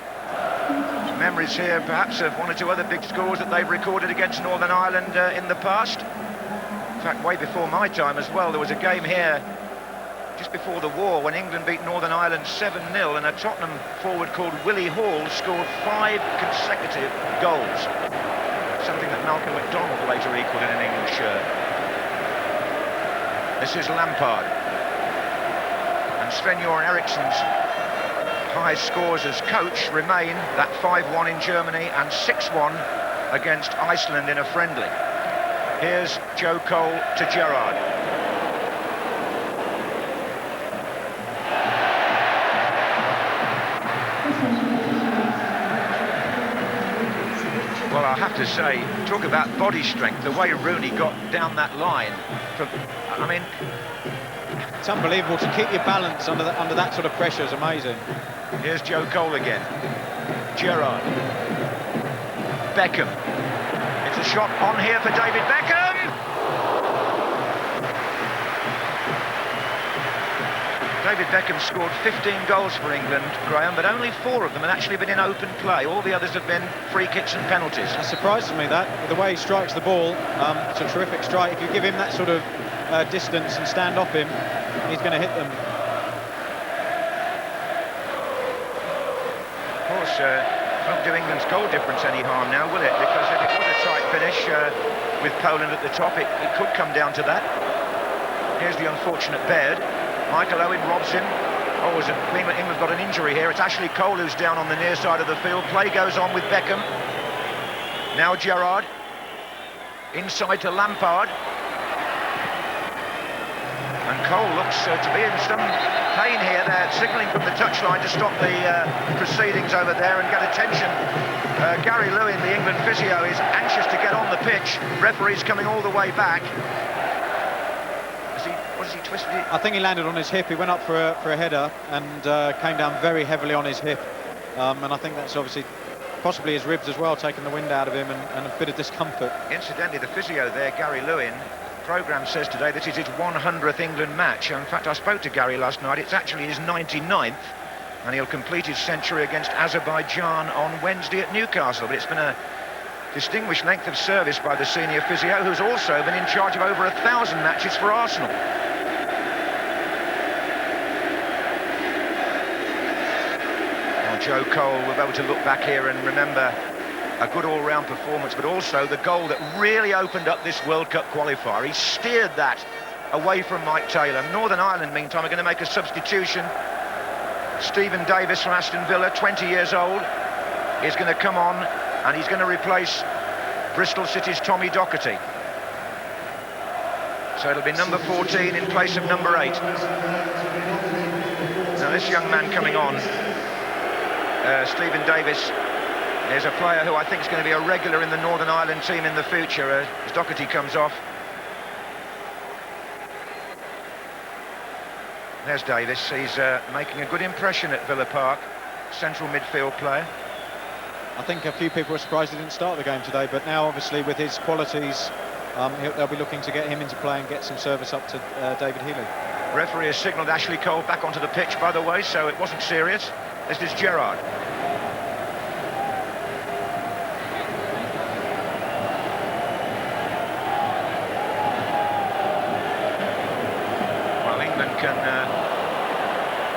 memories here perhaps of one or two other big scores that they've recorded against Northern Ireland in the past. In fact, way before my time as well, there was a game here just before the war when England beat Northern Ireland 7-0, and a Tottenham forward called Willie Hall scored 5 consecutive goals. Something that Malcolm McDonald later equalled in an England shirt. This is Lampard. And Sven-Göran Eriksson's highest scores as coach remain that 5-1 in Germany and 6-1 against Iceland in a friendly. Here's Joe Cole to Gerrard. Well, I have to say, talk about body strength, the way Rooney got down that line. I mean, it's unbelievable to keep your balance under that sort of pressure is amazing. Here's Joe Cole again. Gerrard. Beckham. It's a shot on here for David Beckham. David Beckham scored 15 goals for England, Graham, but only 4 of them had actually been in open play. All the others have been free kicks and penalties. That surprises me, that. With the way he strikes the ball, it's a terrific strike. If you give him that sort of distance and stand off him, he's going to hit them. Of course, won't do England's goal difference any harm now, will it? Because if it was a tight finish with Poland at the top, it could come down to that. Here's the unfortunate Baird. Michael Owen robs him. Oh, England's got an injury here. It's Ashley Cole who's down on the near side of the field. Play goes on with Beckham. Now Gerrard. Inside to Lampard. And Cole looks to be in some pain here. They're signalling from the touchline to stop the proceedings over there and get attention. Gary Lewin, the England physio, is anxious to get on the pitch. Referee's coming all the way back. What has he twisted it? I think he landed on his hip. He went up for a header and came down very heavily on his hip. And I think that's obviously possibly his ribs as well, taking the wind out of him and a bit of discomfort. Incidentally, the physio there, Gary Lewin, programme says today this is his 100th England match. In fact, I spoke to Gary last night. It's actually his 99th, and he'll complete his century against Azerbaijan on Wednesday at Newcastle. But it's been a distinguished length of service by the senior physio, who's also been in charge of over 1,000 matches for Arsenal. Well, Joe Cole will be able to look back here and remember a good all-round performance, but also the goal that really opened up this World Cup qualifier. He steered that away from Maik Taylor. Northern Ireland, meantime, are going to make a substitution. Stephen Davis from Aston Villa, 20 years old, is going to come on, and he's going to replace Bristol City's Tommy Doherty. So it'll be number 14 in place of number 8. Now this young man coming on, Stephen Davis, is a player who I think is going to be a regular in the Northern Ireland team in the future as Doherty comes off. There's Davis. He's making a good impression at Villa Park, central midfield player. I think a few people are surprised he didn't start the game today, but now obviously with his qualities, they'll be looking to get him into play and get some service up to David Healy. Referee has signalled Ashley Cole back onto the pitch, by the way, so it wasn't serious. This is Gerrard. Well, England can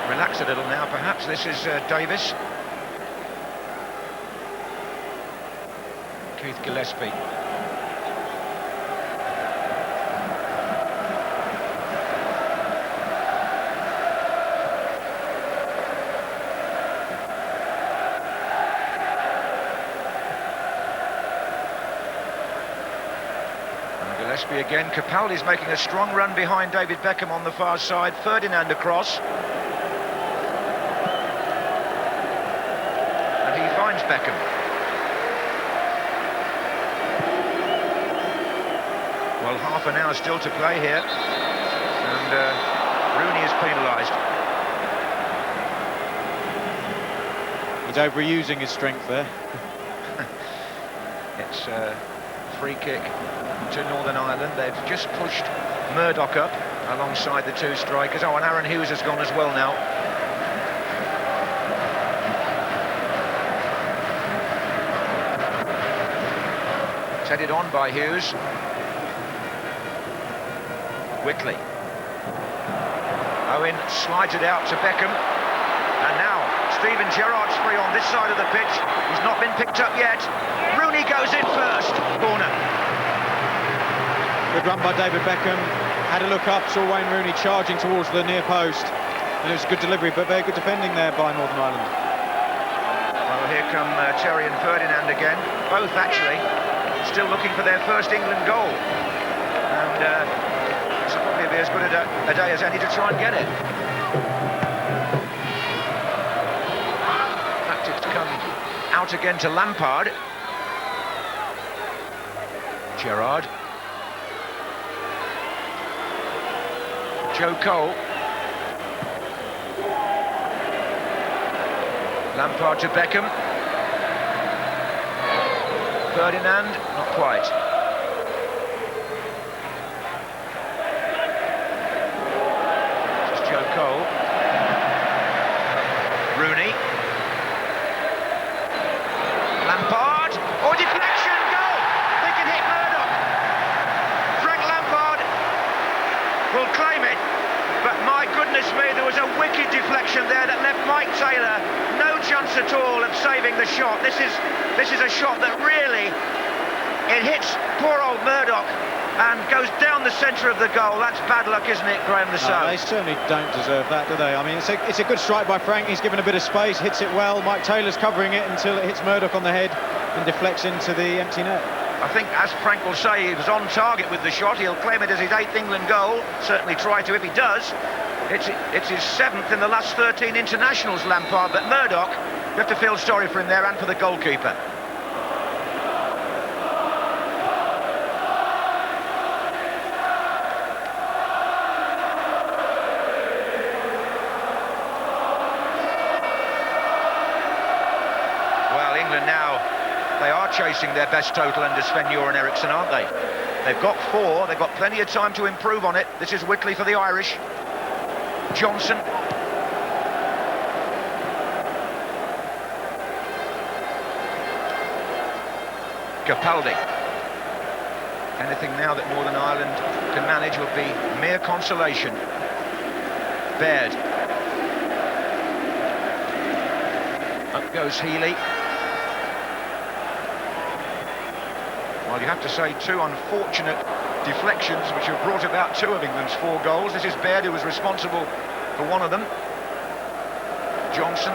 relax a little now, perhaps. This is Davis. Keith Gillespie. And Gillespie again. Capaldi's making a strong run behind David Beckham on the far side. Ferdinand across. And he finds Beckham. Well, half an hour still to play here, and Rooney is penalised. He's overusing his strength there. It's a free kick to Northern Ireland. They've just pushed Murdock up alongside the two strikers. Oh, and Aaron Hughes has gone as well now. It's headed on by Hughes. Whitley. Owen slides it out to Beckham. And now Steven Gerrard's free on this side of the pitch. He's not been picked up yet. Rooney goes in first. Corner. Good run by David Beckham. had a look up, saw Wayne Rooney charging towards the near post, and it was a good delivery, but very good defending there by Northern Ireland. Well, here come Rio Ferdinand again, both actually still looking for their first England goal, and this will probably be as good a day as any to try and get it. In fact, it's come out again to Lampard. Gerrard. Joe Cole. Lampard to Beckham. Ferdinand, not quite. This is Joe Cole. Rooney. Lampard. Oh, deflection, goal! They can hit Murdock. Frank Lampard will claim it, but my goodness me, there was a wicked deflection there that left Maik Taylor no chance at all of saving the shot. This is a shot that really, it hits poor old Murdock and goes down the centre of the goal. That's bad luck, isn't it, Graham the Sow? They certainly don't deserve that, do they? I mean, it's a good strike by Frank. He's given a bit of space, hits it well. Maik Taylor's covering it until it hits Murdock on the head and deflects into the empty net. I think, as Frank will say, he was on target with the shot. He'll claim it as his 8th England goal. Certainly try to if he does. It's his 7th in the last 13 internationals, Lampard. But Murdock, you have to feel sorry for him there and for the goalkeeper. Well, England now, they are chasing their best total under Sven-Göran Eriksson, aren't they? They've got 4, they've got plenty of time to improve on it. This is Whitley for the Irish. Johnson. Capaldi. Anything now that Northern Ireland can manage will be mere consolation. Baird. Up goes Healy. Well, you have to say 2 unfortunate deflections which have brought about 2 of England's 4 goals. This is Baird who was responsible for 1 of them. Johnson.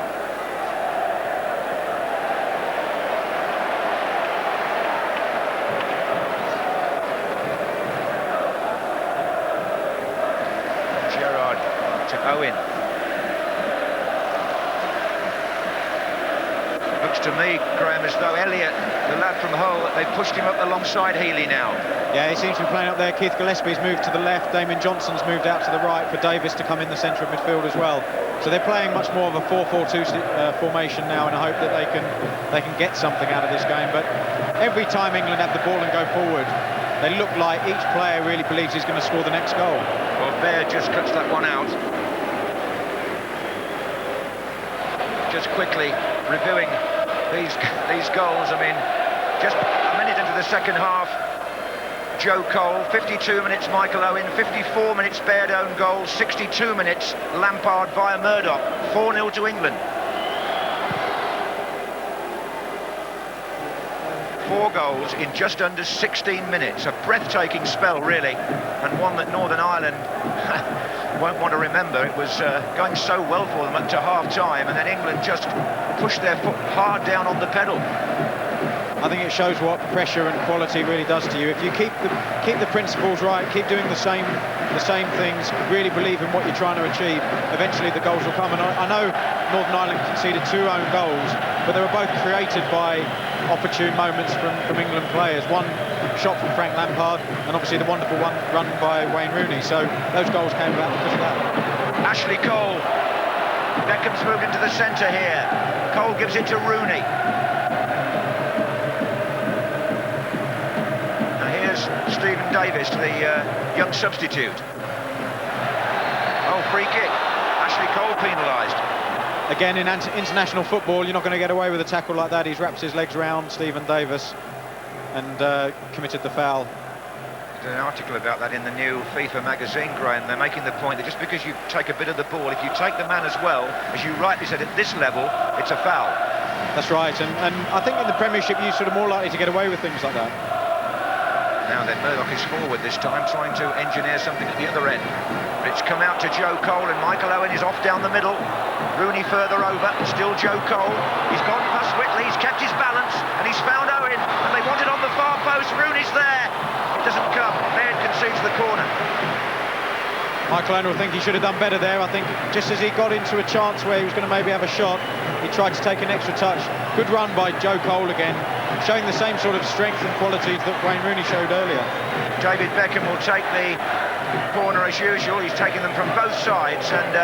Gerrard to Owen. Looks to me, Graham, as though Elliott, the lad from Hull, they've pushed him up alongside Healy now. Yeah, he seems to be playing up there. Keith Gillespie's moved to the left. Damien Johnson's moved out to the right for Davis to come in the centre of midfield as well. So they're playing much more of a 4-4-2 formation now in a hope that they can get something out of this game. But every time England have the ball and go forward, they look like each player really believes he's going to score the next goal. Well, Baird just cuts that one out. Just quickly reviewing these goals. I mean, just a minute into the second half, Joe Cole, 52 minutes Michael Owen, 54 minutes Baird own goal, 62 minutes Lampard via Murdock, 4-0 to England. 4 goals in just under 16 minutes, a breathtaking spell really, and one that Northern Ireland won't want to remember. It was going so well for them up to half-time, and then England just pushed their foot hard down on the pedal. I think it shows what pressure and quality really does to you. If you keep the principles right, keep doing the same things, really believe in what you're trying to achieve, eventually the goals will come. And I know Northern Ireland conceded 2 own goals, but they were both created by opportune moments from England players. One shot from Frank Lampard, and obviously the wonderful one run by Wayne Rooney. So those goals came about because of that. Ashley Cole. Beckham's moved into the centre here. Cole gives it to Rooney. Stephen Davis, the young substitute. Oh, free kick. Ashley Cole penalised. Again, in international football, you're not going to get away with a tackle like that. He's wrapped his legs round Stephen Davis and committed the foul. There's an article about that in the new FIFA magazine, Graham. They're making the point that just because you take a bit of the ball, if you take the man as well, as you rightly said, at this level, it's a foul. That's right, and I think in the Premiership you're sort of more likely to get away with things like that. Now then Murdock is forward this time, trying to engineer something at the other end. But it's come out to Joe Cole, and Michael Owen is off down the middle. Rooney further over, still Joe Cole. He's gone past Whitley, he's kept his balance, and he's found Owen, and they want it on the far post. Rooney's there. It doesn't come. Baird concedes the corner. Michael Owen will think he should have done better there. I think just as he got into a chance where he was going to maybe have a shot, he tried to take an extra touch. Good run by Joe Cole again, showing the same sort of strength and qualities that Wayne Rooney showed earlier. David Beckham will take the corner as usual. He's taking them from both sides, and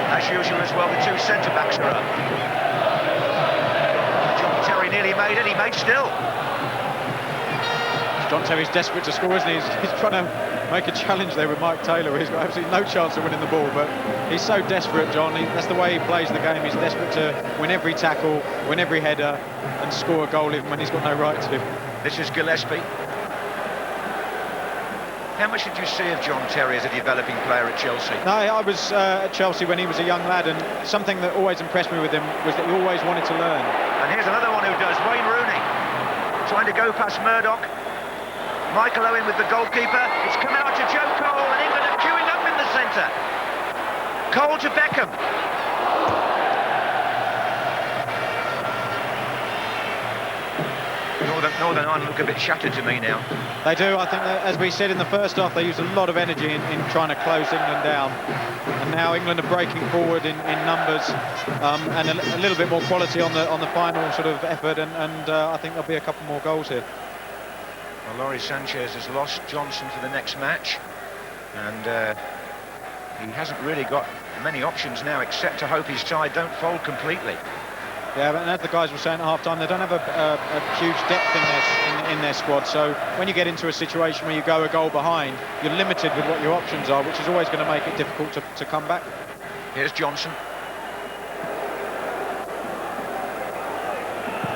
as usual as well, the two centre-backs are up. John Terry nearly made it. He made still. John Terry's desperate to score, isn't he? He's trying to make a challenge there with Maik Taylor. He's got absolutely no chance of winning the ball, but he's so desperate, John. That's the way he plays the game. He's desperate to win every tackle, win every header, and score a goal even when he's got no right to. This is Gillespie. How much did you see of John Terry as a developing player at Chelsea? No, I was at Chelsea when he was a young lad, and something that always impressed me with him was that he always wanted to learn. And here's another one who does, Wayne Rooney. Trying to go past Murdock. Michael Owen with the goalkeeper. It's come out to Joe Cole, and England are queuing up in the centre. Cole to Beckham. Northern Ireland look a bit shattered to me now. They do. I think that, as we said in the first half, they used a lot of energy in trying to close England down. And now England are breaking forward in numbers, and a little bit more quality on the final sort of effort, and I think there'll be a couple more goals here. Well, Lawrie Sánchez has lost Johnson for the next match, and he hasn't really got many options now except to hope his side don't fold completely. Yeah, and as the guys were saying at half-time, they don't have a huge depth in their squad, so when you get into a situation where you go a goal behind, you're limited with what your options are, which is always going to make it difficult to come back. Here's Johnson.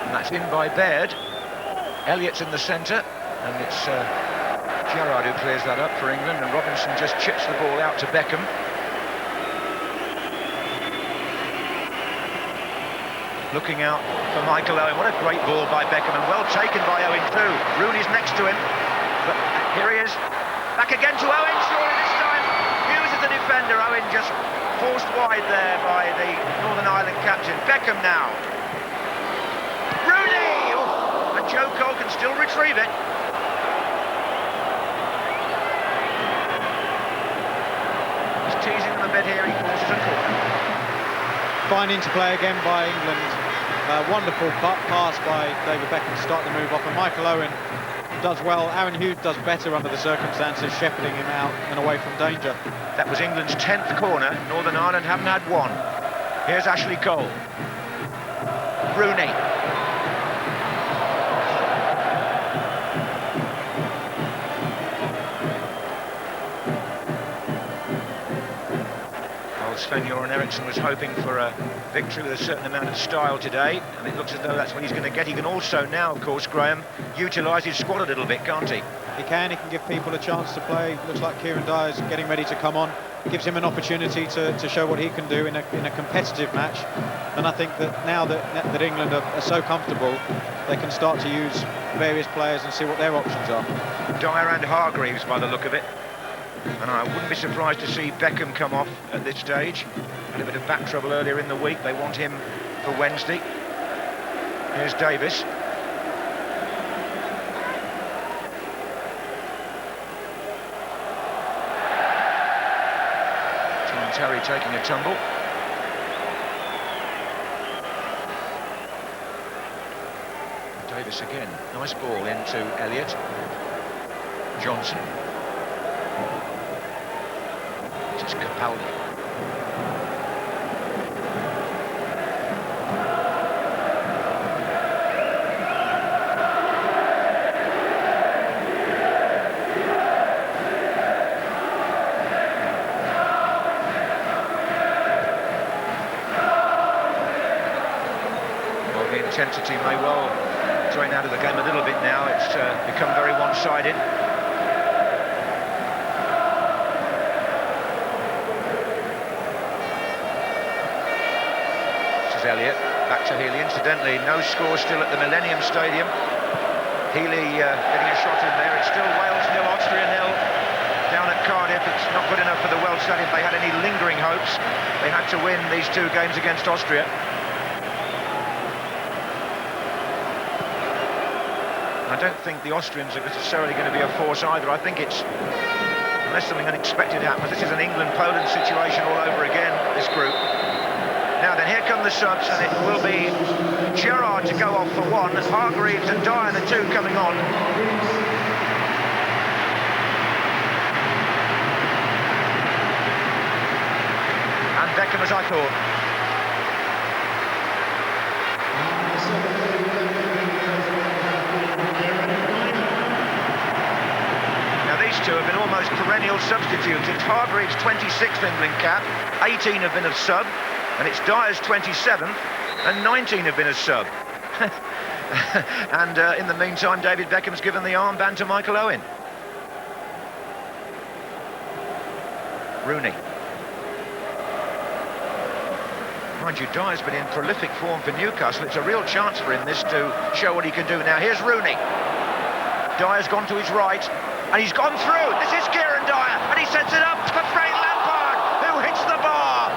And that's in by Baird. Elliott's in the centre, and it's Gerrard who clears that up for England, and Robinson just chips the ball out to Beckham. Looking out for Michael Owen. What a great ball by Beckham, and well taken by Owen too. Rooney's next to him, but here he is. Back again to Owen, surely this time. Hughes is the defender. Owen just forced wide there by the Northern Ireland captain. Beckham now. Rooney! Oh, and Joe Cole can still retrieve it. He's teasing them a bit here. He forces a corner. Fine interplay again by England. Wonderful pass by David Beckham to start the move off, and Michael Owen does well. Aaron Hughes does better under the circumstances, shepherding him out and away from danger. That was England's 10th corner. Northern Ireland haven't had one. Here's Ashley Cole. Rooney. Sven-Göran Eriksson was hoping for a victory with a certain amount of style today, and it looks as though that's what he's going to get. He can also now, of course, Graham, utilise his squad a little bit, can't he? He can give people a chance to play. Looks like Kieron Dyer is getting ready to come on. Gives him an opportunity to show what he can do in a competitive match. And I think that now that England are so comfortable, they can start to use various players and see what their options are. Dyer and Hargreaves by the look of it. And I wouldn't be surprised to see Beckham come off at this stage. Had a bit of back trouble earlier in the week. They want him for Wednesday. Here's Davis. John Terry taking a tumble. Davis again. Nice ball into Elliott. Johnson. This is Capaldi. Well, the intensity may well drain out of the game a little bit now. It's become very one-sided. Elliott, back to Healy. Incidentally, no score still at the Millennium Stadium. Healy getting a shot in there. if they had any lingering hopes, they had to win these 2 games against Austria. I don't think the Austrians are necessarily going to be a force either. I think it's, unless something unexpected happens, this is an England-Poland situation all over again, this group. Now then, here come the subs, and it will be Gerrard to go off for one, Hargreaves and Dyer, the 2 coming on. And Beckham, as I thought. Now these 2 have been almost perennial substitutes. It's Hargreaves' 26th England cap, 18 have been a sub, and it's Dyer's 27th, and 19 have been a sub. And in the meantime, David Beckham's given the armband to Michael Owen. Rooney. Mind you, Dyer's been in prolific form for Newcastle. It's a real chance for him, this, to show what he can do. Now, here's Rooney. Dyer's gone to his right, and he's gone through. This is Kieron Dyer, and he sets it up for Frank Lampard, who hits the bar.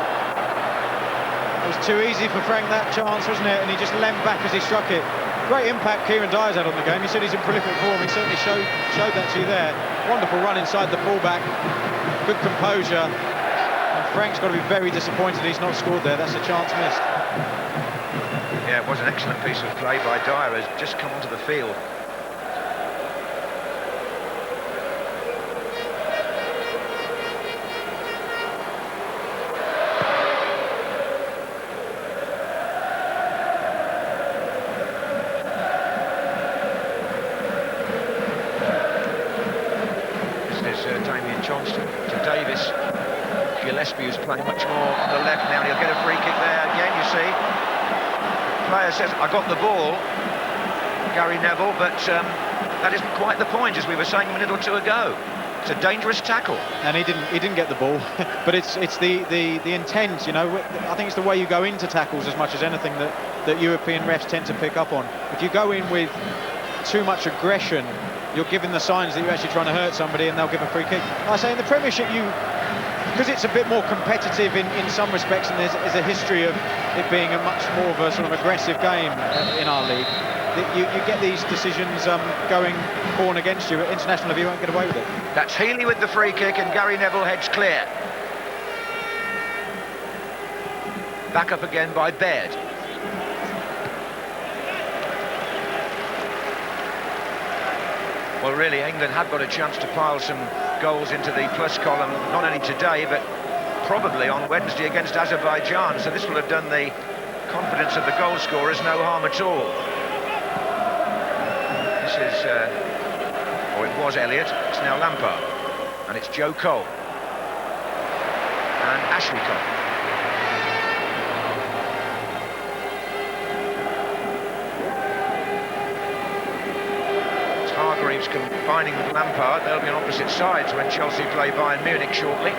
It was too easy for Frank, that chance, wasn't it? And he just leant back as he struck it. Great impact Kieron Dyer's had on the game. He said he's in prolific form. He certainly showed that to you there. Wonderful run inside the fullback. Good composure. And Frank's got to be very disappointed he's not scored there. That's a chance missed. Yeah, it was an excellent piece of play by Dyer, has just come onto the field. Damien Johnson to Davis. Gillespie, who's playing much more on the left now, and he'll get a free kick there again, you see. The player says, I got the ball, Gary Neville, but that isn't quite the point, as we were saying a minute or 2 ago. It's a dangerous tackle. And he didn't get the ball, but it's the intent, you know. I think it's the way you go into tackles as much as anything that European refs tend to pick up on. If you go in with too much aggression, you're giving the signs that you're actually trying to hurt somebody, and they'll give a free kick. I say in the Premiership, because it's a bit more competitive in some respects, and there's a history of it being a much more of a sort of aggressive game in our league, you get these decisions going born against you. At international level, you won't get away with it. That's Healy with the free kick, and Gary Neville heads clear. Back up again by Baird. Well, really, England have got a chance to pile some goals into the plus column, not only today, but probably on Wednesday against Azerbaijan. So this will have done the confidence of the goal scorers no harm at all. This is, or it was Elliott, it's now Lampard. And it's Joe Cole. And Ashley Cole. Hargreaves combining with Lampard. They'll be on opposite sides when Chelsea play Bayern Munich shortly.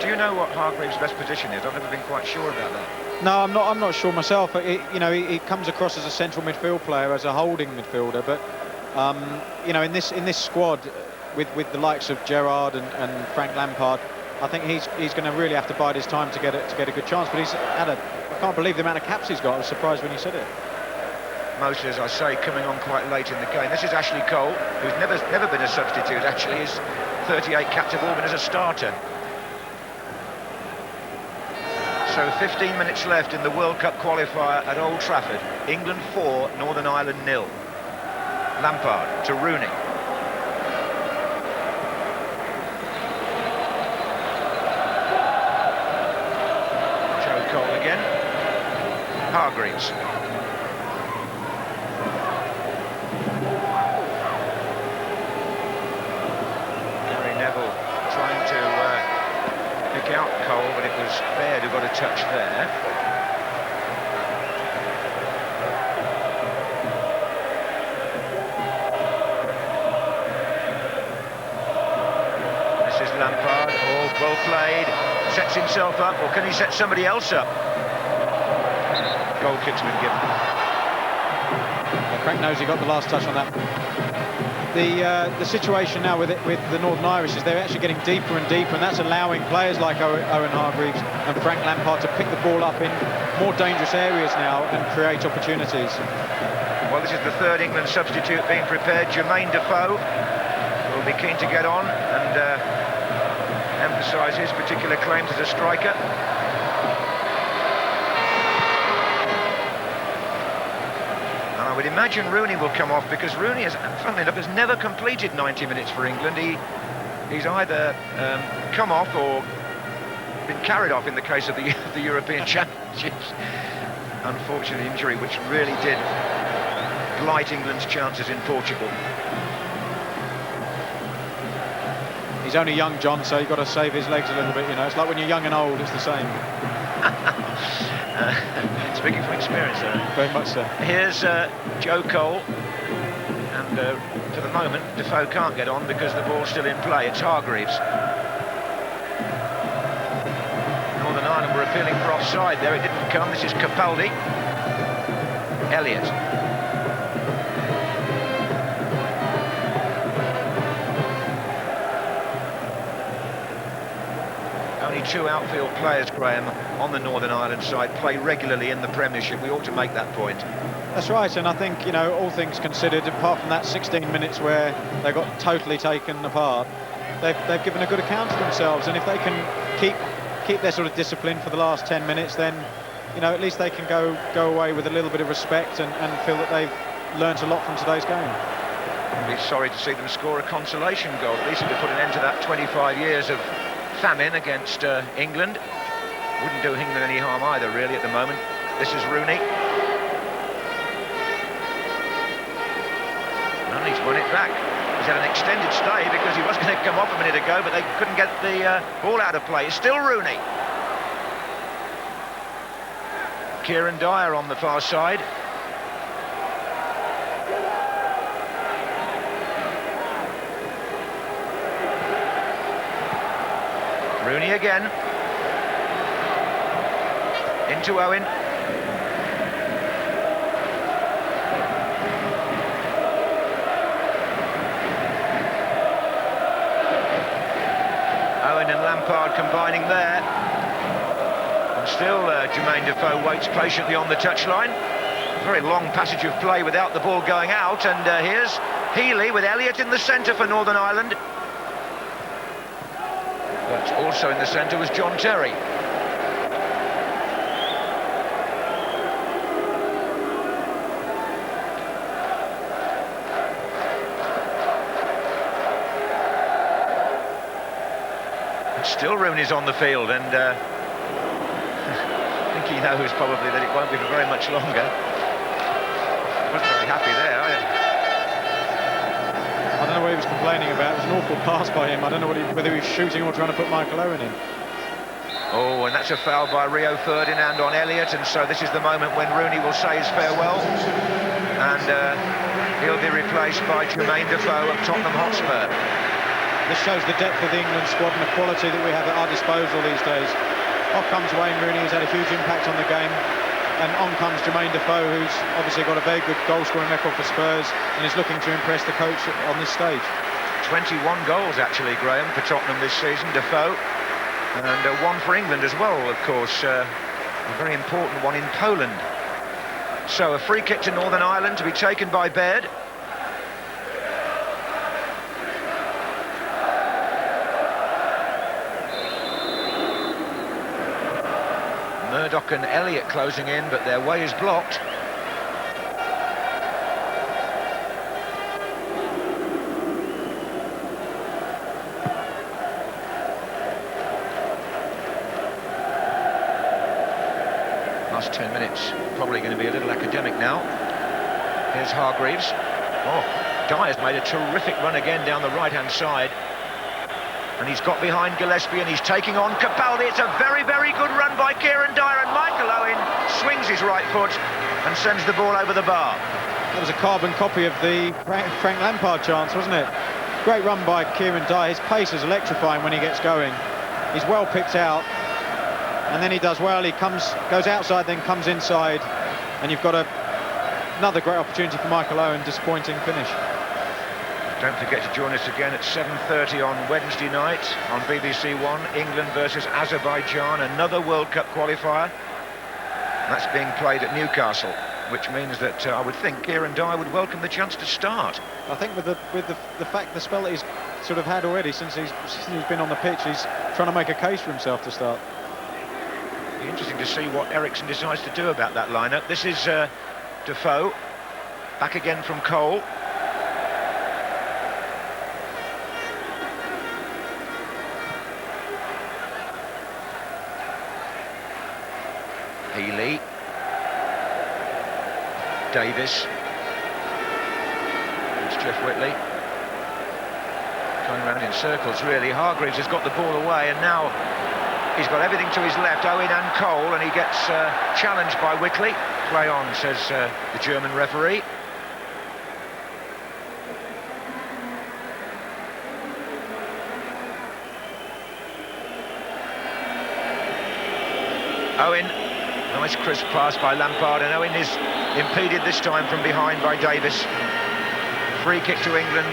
Do you know what Hargreaves' best position is? I've never been quite sure about that. No, I'm not sure myself. He comes across as a central midfield player, as a holding midfielder, but in this squad, with the likes of Gerrard and Frank Lampard, I think he's going to really have to bide his time to get a good chance. But he's had I can't believe the amount of caps he's got. I was surprised when he said it. Mostly, as I say, coming on quite late in the game. This is Ashley Cole, who's never been a substitute. Actually, his 38 caps have all been as a starter. So 15 minutes left in the World Cup qualifier at Old Trafford. England 4, Northern Ireland 0. Lampard to Rooney. Hargreaves. Gary Neville trying to pick out Cole, but it was Baird who got a touch there. This is Lampard. Oh, well played. Sets himself up, or can he set somebody else up? goal kick's been given. Yeah, Frank knows he got the last touch on that. The situation now with the Northern Irish is they're actually getting deeper and deeper, and that's allowing players like Owen Hargreaves and Frank Lampard to pick the ball up in more dangerous areas now and create opportunities. Well, this is the third England substitute being prepared. Jermain Defoe will be keen to get on and emphasise his particular claims as a striker. And I would imagine Rooney will come off, because Rooney, funnily enough, has never completed 90 minutes for England. He's either come off or been carried off in the case of the European Championships. Unfortunate injury which really did blight England's chances in Portugal. He's only young, John, so you've got to save his legs a little bit, you know. It's like when you're young and old, it's the same. Speaking from experience, sir. Very much so. Here's Joe Cole, and for the moment Defoe can't get on because the ball's still in play. It's Hargreaves. Northern Ireland were appealing for offside there. It didn't come. This is Capaldi. Elliott. Only two outfield players, Graham, on the Northern Ireland side play regularly in the Premiership. We ought to make that point. That's right, and I think, you know, all things considered, apart from that 16 minutes where they got totally taken apart, they've given a good account of themselves, and if they can keep their sort of discipline for the last 10 minutes, then, you know, at least they can go away with a little bit of respect and feel that they've learnt a lot from today's game. I'd be sorry to see them score a consolation goal. At least it would put an end to that 25 years of famine against England. Wouldn't do England any harm either, really, at the moment. This is Rooney. And he's won it back. He's had an extended stay because he was going to come off a minute ago, but they couldn't get the ball out of play. It's still Rooney. Kieron Dyer on the far side. Rooney again. Into Owen. Owen and Lampard combining there. And still Jermain Defoe waits patiently on the touchline. Very long passage of play without the ball going out. And here's Healy with Elliott in the centre for Northern Ireland. But also in the centre was John Terry. But still Rooney's on the field, and I think he knows probably that it won't be for very much longer. Wasn't very happy there, are you? I don't know what he was complaining about. It was an awful pass by him. I don't know whether he was shooting or trying to put Michael Owen in. Oh, and that's a foul by Rio Ferdinand on Elliott, and so this is the moment when Rooney will say his farewell, and he'll be replaced by Jermain Defoe of Tottenham Hotspur. This shows the depth of the England squad and the quality that we have at our disposal these days. Off comes Wayne Rooney, who's had a huge impact on the game, and on comes Jermain Defoe, who's obviously got a very good goal-scoring record for Spurs and is looking to impress the coach on this stage. 21 goals, actually, Graham, for Tottenham this season, Defoe. And one for England as well, of course. A very important one in Poland. So a free kick to Northern Ireland to be taken by Baird. Murdock and Elliott closing in, but their way is blocked. Last 10 minutes, probably going to be a little academic now. Here's Hargreaves. Oh, Dyer's made a terrific run again down the right-hand side. And he's got behind Gillespie and he's taking on Capaldi. It's a very, very good run by Kieron Dyer, and Michael Owen swings his right foot and sends the ball over the bar. That was a carbon copy of the Frank Lampard chance, wasn't it? Great run by Kieron Dyer. His pace is electrifying when he gets going. He's well picked out, and then he does well. He goes outside, then comes inside, and you've got another great opportunity for Michael Owen. Disappointing finish. Don't forget to join us again at 7:30 on Wednesday night on BBC One. England versus Azerbaijan, another World Cup qualifier. That's being played at Newcastle, which means that I would think Kieron Dyer would welcome the chance to start. I think with the fact, the spell that he's sort of had already since he's been on the pitch, he's trying to make a case for himself to start. Be interesting to see what Eriksson decides to do about that lineup. This is Defoe, back again from Cole. Healy, Davis, it's Jeff Whitley, going around in circles really. Hargreaves has got the ball away, and now he's got everything to his left, Owen and Cole, and he gets challenged by Whitley. Play on, says the German referee. Owen. Nice crisp pass by Lampard, and Owen is impeded this time from behind by Davis. Free kick to England.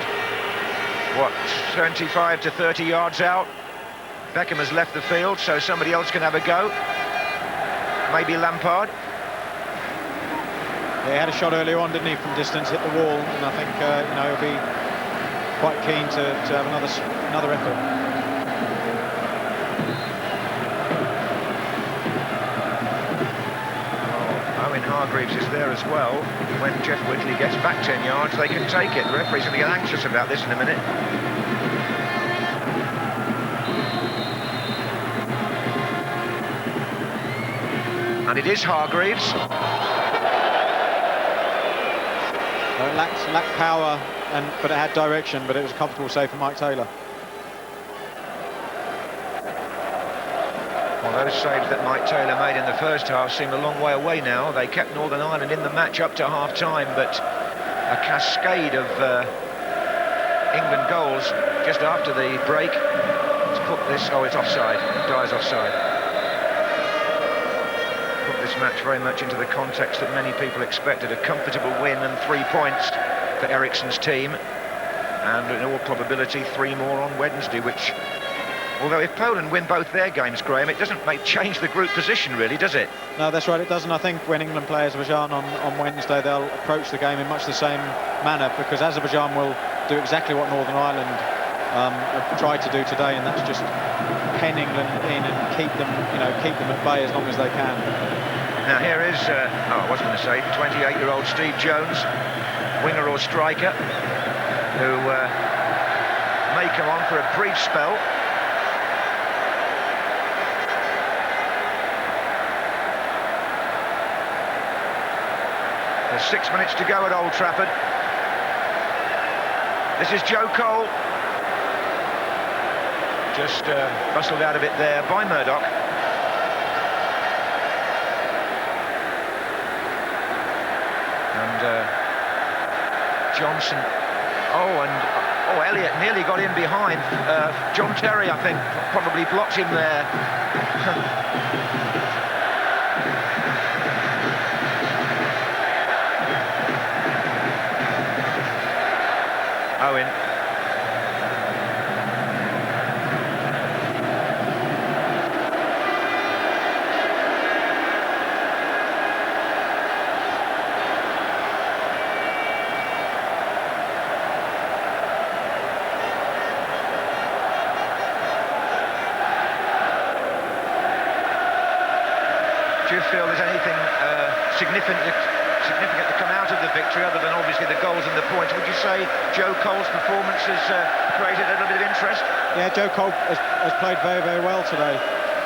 What, 25 to 30 yards out? Beckham has left the field, so somebody else can have a go. Maybe Lampard. Yeah, he had a shot earlier on, didn't he, from distance, hit the wall, and I think he'll be quite keen to have another effort. Hargreaves is there as well. When Jeff Whitley gets back 10 yards, they can take it. The referee's going to get anxious about this in a minute. And it is Hargreaves. It lacked power, but it had direction, but it was a comfortable save for Maik Taylor. Well, those saves that Maik Taylor made in the first half seem a long way away now. They kept Northern Ireland in the match up to half-time, but a cascade of England goals just after the break to put this... Oh, it's offside. Dyer's offside. Put this match very much into the context that many people expected. A comfortable win and 3 points for Eriksson's team. And in all probability, 3 more on Wednesday, which... Although if Poland win both their games, Graham, it doesn't change the group position, really, does it? No, that's right, it doesn't. I think when England play Azerbaijan on Wednesday, they'll approach the game in much the same manner, because Azerbaijan will do exactly what Northern Ireland have tried to do today, and that's just pen England in and keep them at bay as long as they can. Now here is, I was going to say, 28-year-old Steve Jones, winger or striker, who may come on for a brief spell. There's 6 minutes to go at Old Trafford. This is Joe Cole. Just bustled out of it there by Murdock. And Johnson. Oh, Elliott nearly got in behind. John Terry, I think, probably blocked him there. Owen. Do you feel there's anything significant to come out of the victory, other than obviously the goals and the points? Would you say Joe Cole's performance has created a little bit of interest? Yeah, Joe Cole has played very, very well today.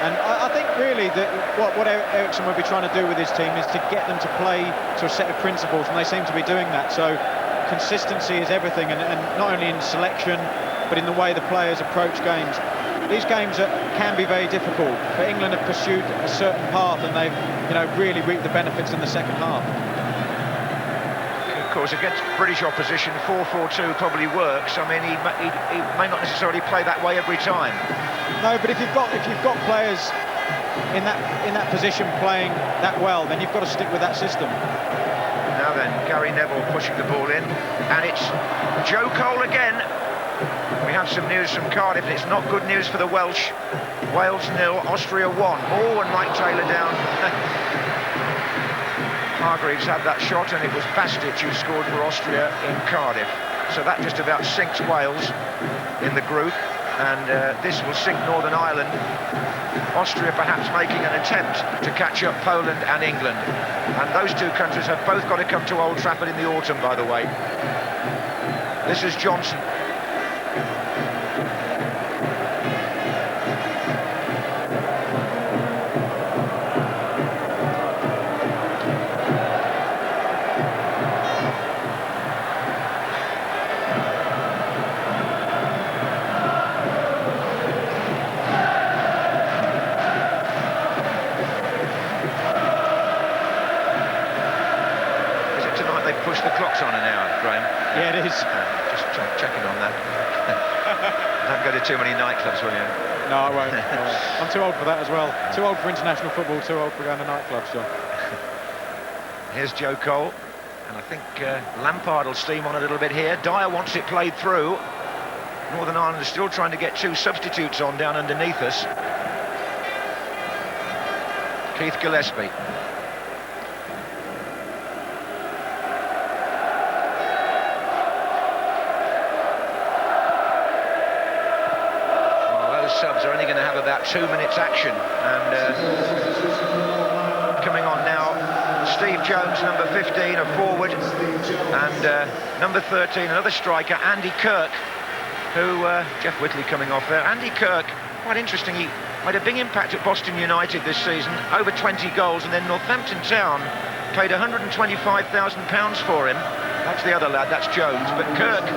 And I think really that what Eriksson will be trying to do with his team is to get them to play to a set of principles, and they seem to be doing that. So consistency is everything, and not only in selection, but in the way the players approach games. These games can be very difficult, but England have pursued a certain path, and they've really reaped the benefits in the second half. Of course, against British opposition, 4-4-2 probably works. I mean, he may not necessarily play that way every time. No, but if you've got players in that position playing that well, then you've got to stick with that system. Now then, Gary Neville pushing the ball in, and it's Joe Cole again. We have some news from Cardiff, and it's not good news for the Welsh. Wales 0, Austria 1. Oh, and Maik Taylor down. Hargreaves had that shot, and it was Bastic who scored for Austria in Cardiff. So that just about sinks Wales in the group, and this will sink Northern Ireland. Austria perhaps making an attempt to catch up Poland and England. And those two countries have both got to come to Old Trafford in the autumn, by the way. This is Johnson. Push the clocks on an hour, Graham. Yeah, it is. Just checking on that. Don't go to too many nightclubs, will you? No, I won't. I'm too old for that as well. Too old for international football, too old for going to nightclubs, John. Here's Joe Cole, and I think Lampard will steam on a little bit here. Dyer wants it played through. Northern Ireland is still trying to get two substitutes on down underneath us. Keith Gillespie. Subs are only going to have about 2 minutes action, and coming on now, Steve Jones, number 15, a forward, and number 13, another striker, Andy Kirk, who Jeff Whitley coming off there. Andy Kirk, quite interesting, he made a big impact at Boston United this season, over 20 goals, and then Northampton Town paid £125,000 for him. That's the other lad, that's Jones, but Kirk,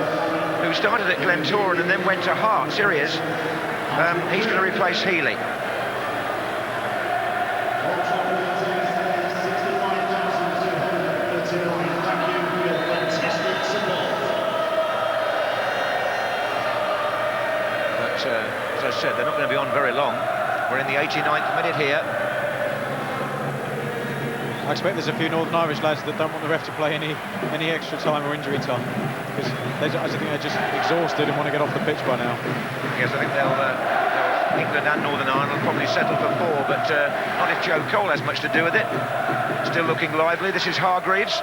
who started at Glentoran and then went to Hearts, here he is. He's going to replace Healy. But as I said, they're not going to be on very long. We're in the 89th minute here. I expect there's a few Northern Irish lads that don't want the ref to play any extra time or injury time, because I think they're just exhausted and want to get off the pitch by now. Yes, I think England and Northern Ireland will probably settle for 4, but not if Joe Cole has much to do with it. Still looking lively. This is Hargreaves.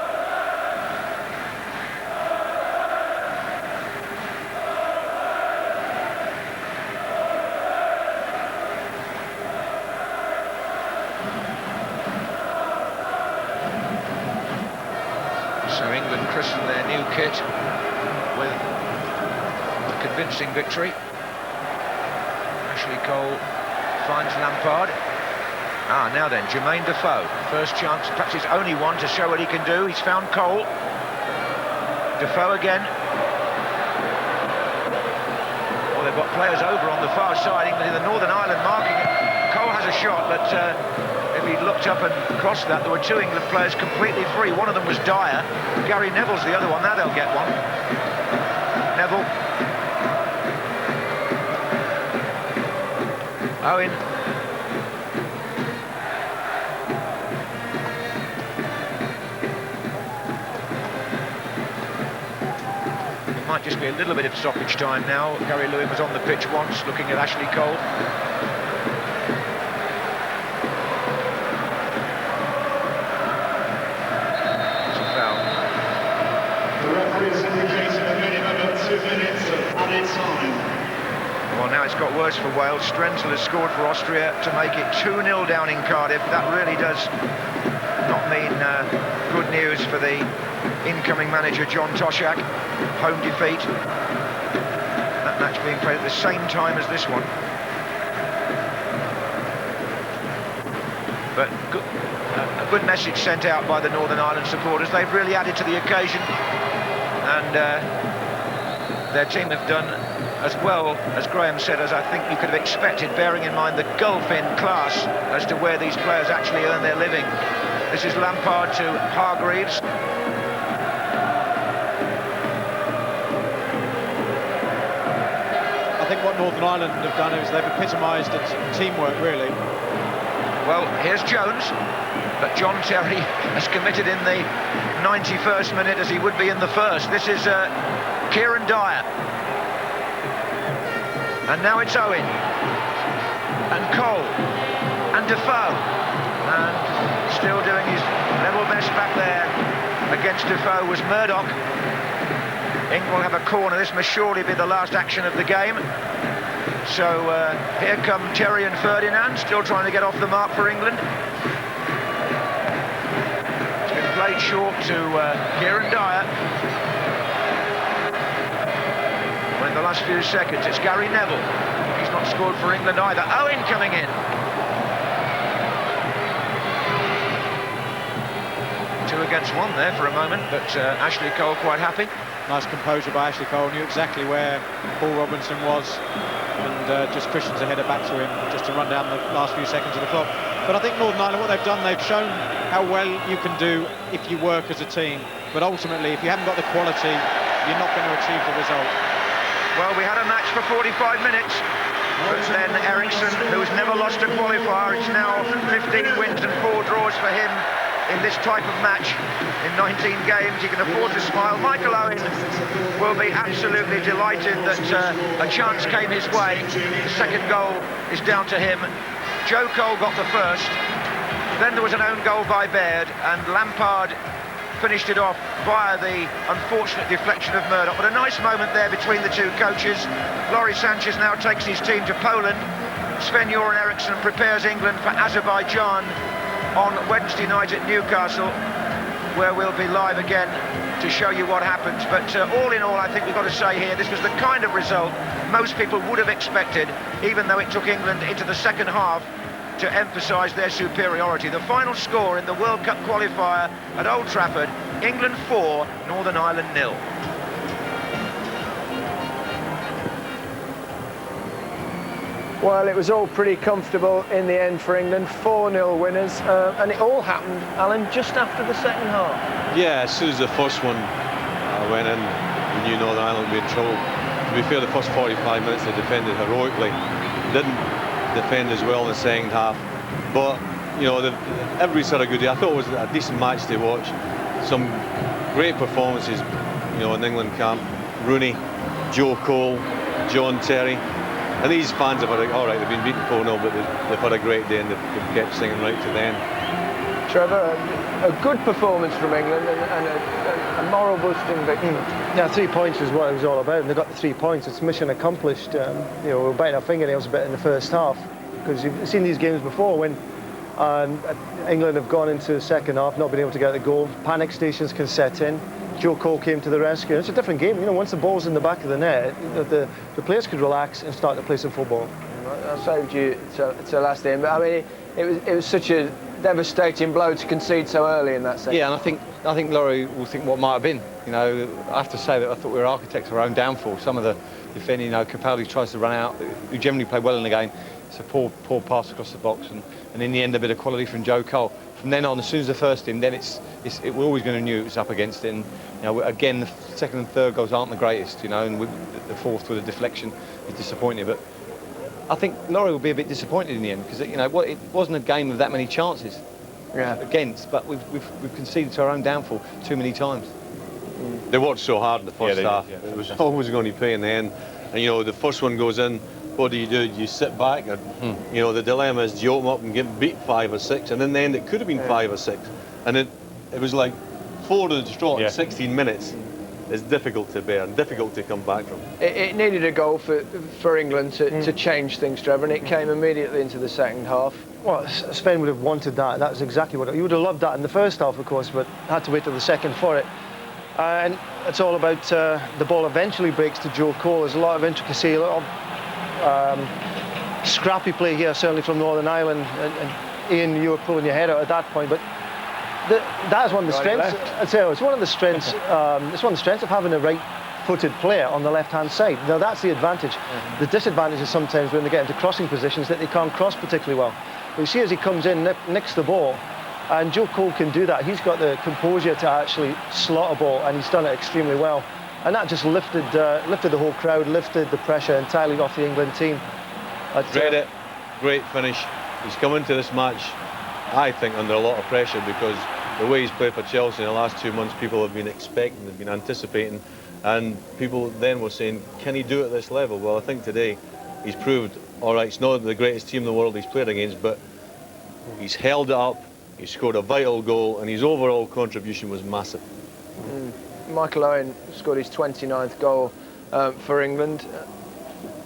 So England christened their new kit with a convincing victory. Ashley Cole finds Lampard. Now then, Jermain Defoe. First chance, perhaps his only one to show what he can do. He's found Cole. Defoe again. Well, they've got players over on the far side, England in the Northern Ireland marking it. Cole has a shot, but if he looked up and crossed that, there were two England players completely free. One of them was Dyer. Gary Neville's the other one. Now they'll get one. Neville. Owen. It might just be a little bit of stoppage time now. Gary Lewin was on the pitch once, looking at Ashley Cole. It's a foul. The referee's indicated a minimum of 2 minutes of added time. Well, now it's got worse for Wales. Strenzel has scored for Austria to make it 2-0 down in Cardiff. That really does not mean good news for the incoming manager, John Toshak. Home defeat. That match being played at the same time as this one. But a good message sent out by the Northern Ireland supporters. They've really added to the occasion. And their team have done as well, as Graham said, as I think you could have expected, bearing in mind the gulf in class as to where these players actually earn their living. This is Lampard to Hargreaves. I think what Northern Ireland have done is they've epitomised teamwork, really. Well, here's Jones, but John Terry has committed in the 91st minute as he would be in the first. This is Kieron Dyer. And now it's Owen. And Cole. And Defoe. And still doing his level best back there against Defoe was Murdock. England will have a corner. This must surely be the last action of the game. So here come Terry and Ferdinand, still trying to get off the mark for England. It's been played short to Kieron Dyer. Well, in the last few seconds, it's Gary Neville. He's not scored for England either. Owen coming in. 2 against 1 there for a moment, but Ashley Cole quite happy. Nice composure by Ashley Cole, knew exactly where Paul Robinson was, and just cushions a header back to him just to run down the last few seconds of the clock. But I think Northern Ireland, what they've done, they've shown how well you can do if you work as a team. But ultimately, if you haven't got the quality, you're not going to achieve the result. Well, we had a match for 45 minutes, but then Eriksson, who's never lost a qualifier, it's now 15 wins and 4 draws for him in this type of match. In 19 games, he can afford to smile. Michael Owen will be absolutely delighted that a chance came his way. The second goal is down to him. Joe Cole got the first. Then there was an own goal by Baird, and Lampard finished it off via the unfortunate deflection of Murdock. But a nice moment there between the two coaches. Lawrie Sánchez now takes his team to Poland. Sven-Göran Eriksson prepares England for Azerbaijan on Wednesday night at Newcastle, where we'll be live again to show you what happens. But all in all, I think we've got to say here, this was the kind of result most people would have expected, even though it took England into the second half to emphasise their superiority. The final score in the World Cup qualifier at Old Trafford, England 4, Northern Ireland 0. Well, it was all pretty comfortable in the end for England, 4-0 winners, and it all happened, Alan, just after the second half. Yeah, as soon as the first one went in, we knew Northern Ireland would be in trouble. To be fair, the first 45 minutes they defended heroically. Didn't defend as well in the second half, but you know, everybody's had a good day. I thought it was a decent match to watch. Some great performances, you know, in England camp. Rooney, Joe Cole, John Terry. And these fans have had all right, they've been beaten 4-0, but they've had a great day and they've kept singing right to the end. Trevor, a good performance from England and a moral boosting victory. Yeah, 3 points is what it was all about, and they got the 3 points. It's mission accomplished. You know, we were biting our fingernails a bit in the first half, because you've seen these games before when England have gone into the second half, not been able to get the goal. Panic stations can set in. Joe Cole came to the rescue. It's a different game. You know, once the ball's in the back of the net, the players could relax and start to play some football. I saved you to last end, but I mean, it was such a devastating blow to concede so early in that second. Yeah, and I think Lawrie will think what might have been. You know, I have to say that I thought we were architects of our own downfall. Some of the defending, you know, Capaldi tries to run out, who generally played well in the game. It's a poor pass across the box, and in the end a bit of quality from Joe Cole. From then on, as soon as the first in, then we're always going to knew it was up against it. And you know, again, the second and third goals aren't the greatest, you know, and the fourth with a deflection is disappointing. But I think Lawrie will be a bit disappointed in the end, because you know it wasn't a game of that many chances against, but we've conceded to our own downfall too many times. They worked so hard in the first half. Yeah. It was always going to pay in the end. And you know, the first one goes in. What do? You sit back, and you know, the dilemma is, do you open up and get beat 5 or 6, and in the end it could have been 5 or 6, and it was like 4 to the straw in 16 minutes. It's difficult to bear and difficult to come back from. It needed a goal for England to change things, Trevor, and it came immediately into the second half. Well, Sven would have wanted that. That's exactly what you would have loved that in the first half, of course, but had to wait till the second for it. And it's all about the ball eventually breaks to Joe Cole. There's a lot of intricacy, a lot of scrappy play here, certainly from Northern Ireland. And Ian, you were pulling your head out at that point, but that is one of the strengths. I'd say it's one of the strengths. It's one of the strengths of having a right-footed player on the left-hand side. Now that's the advantage. The disadvantage is sometimes when they get into crossing positions that they can't cross particularly well. But you see, as he comes in, nicks the ball, and Joe Cole can do that. He's got the composure to actually slot a ball, and he's done it extremely well. and that just lifted the whole crowd, lifted the pressure entirely off the England team. Read it, great finish. He's come into this match, I think, under a lot of pressure because the way he's played for Chelsea in the last 2 months, people have been expecting, they've been anticipating, and people then were saying, can he do it at this level? Well, I think today he's proved, all right, it's not the greatest team in the world he's played against, but he's held it up, he scored a vital goal, and his overall contribution was massive. Michael Owen scored his 29th goal for England.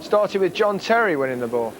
Started with John Terry winning the ball.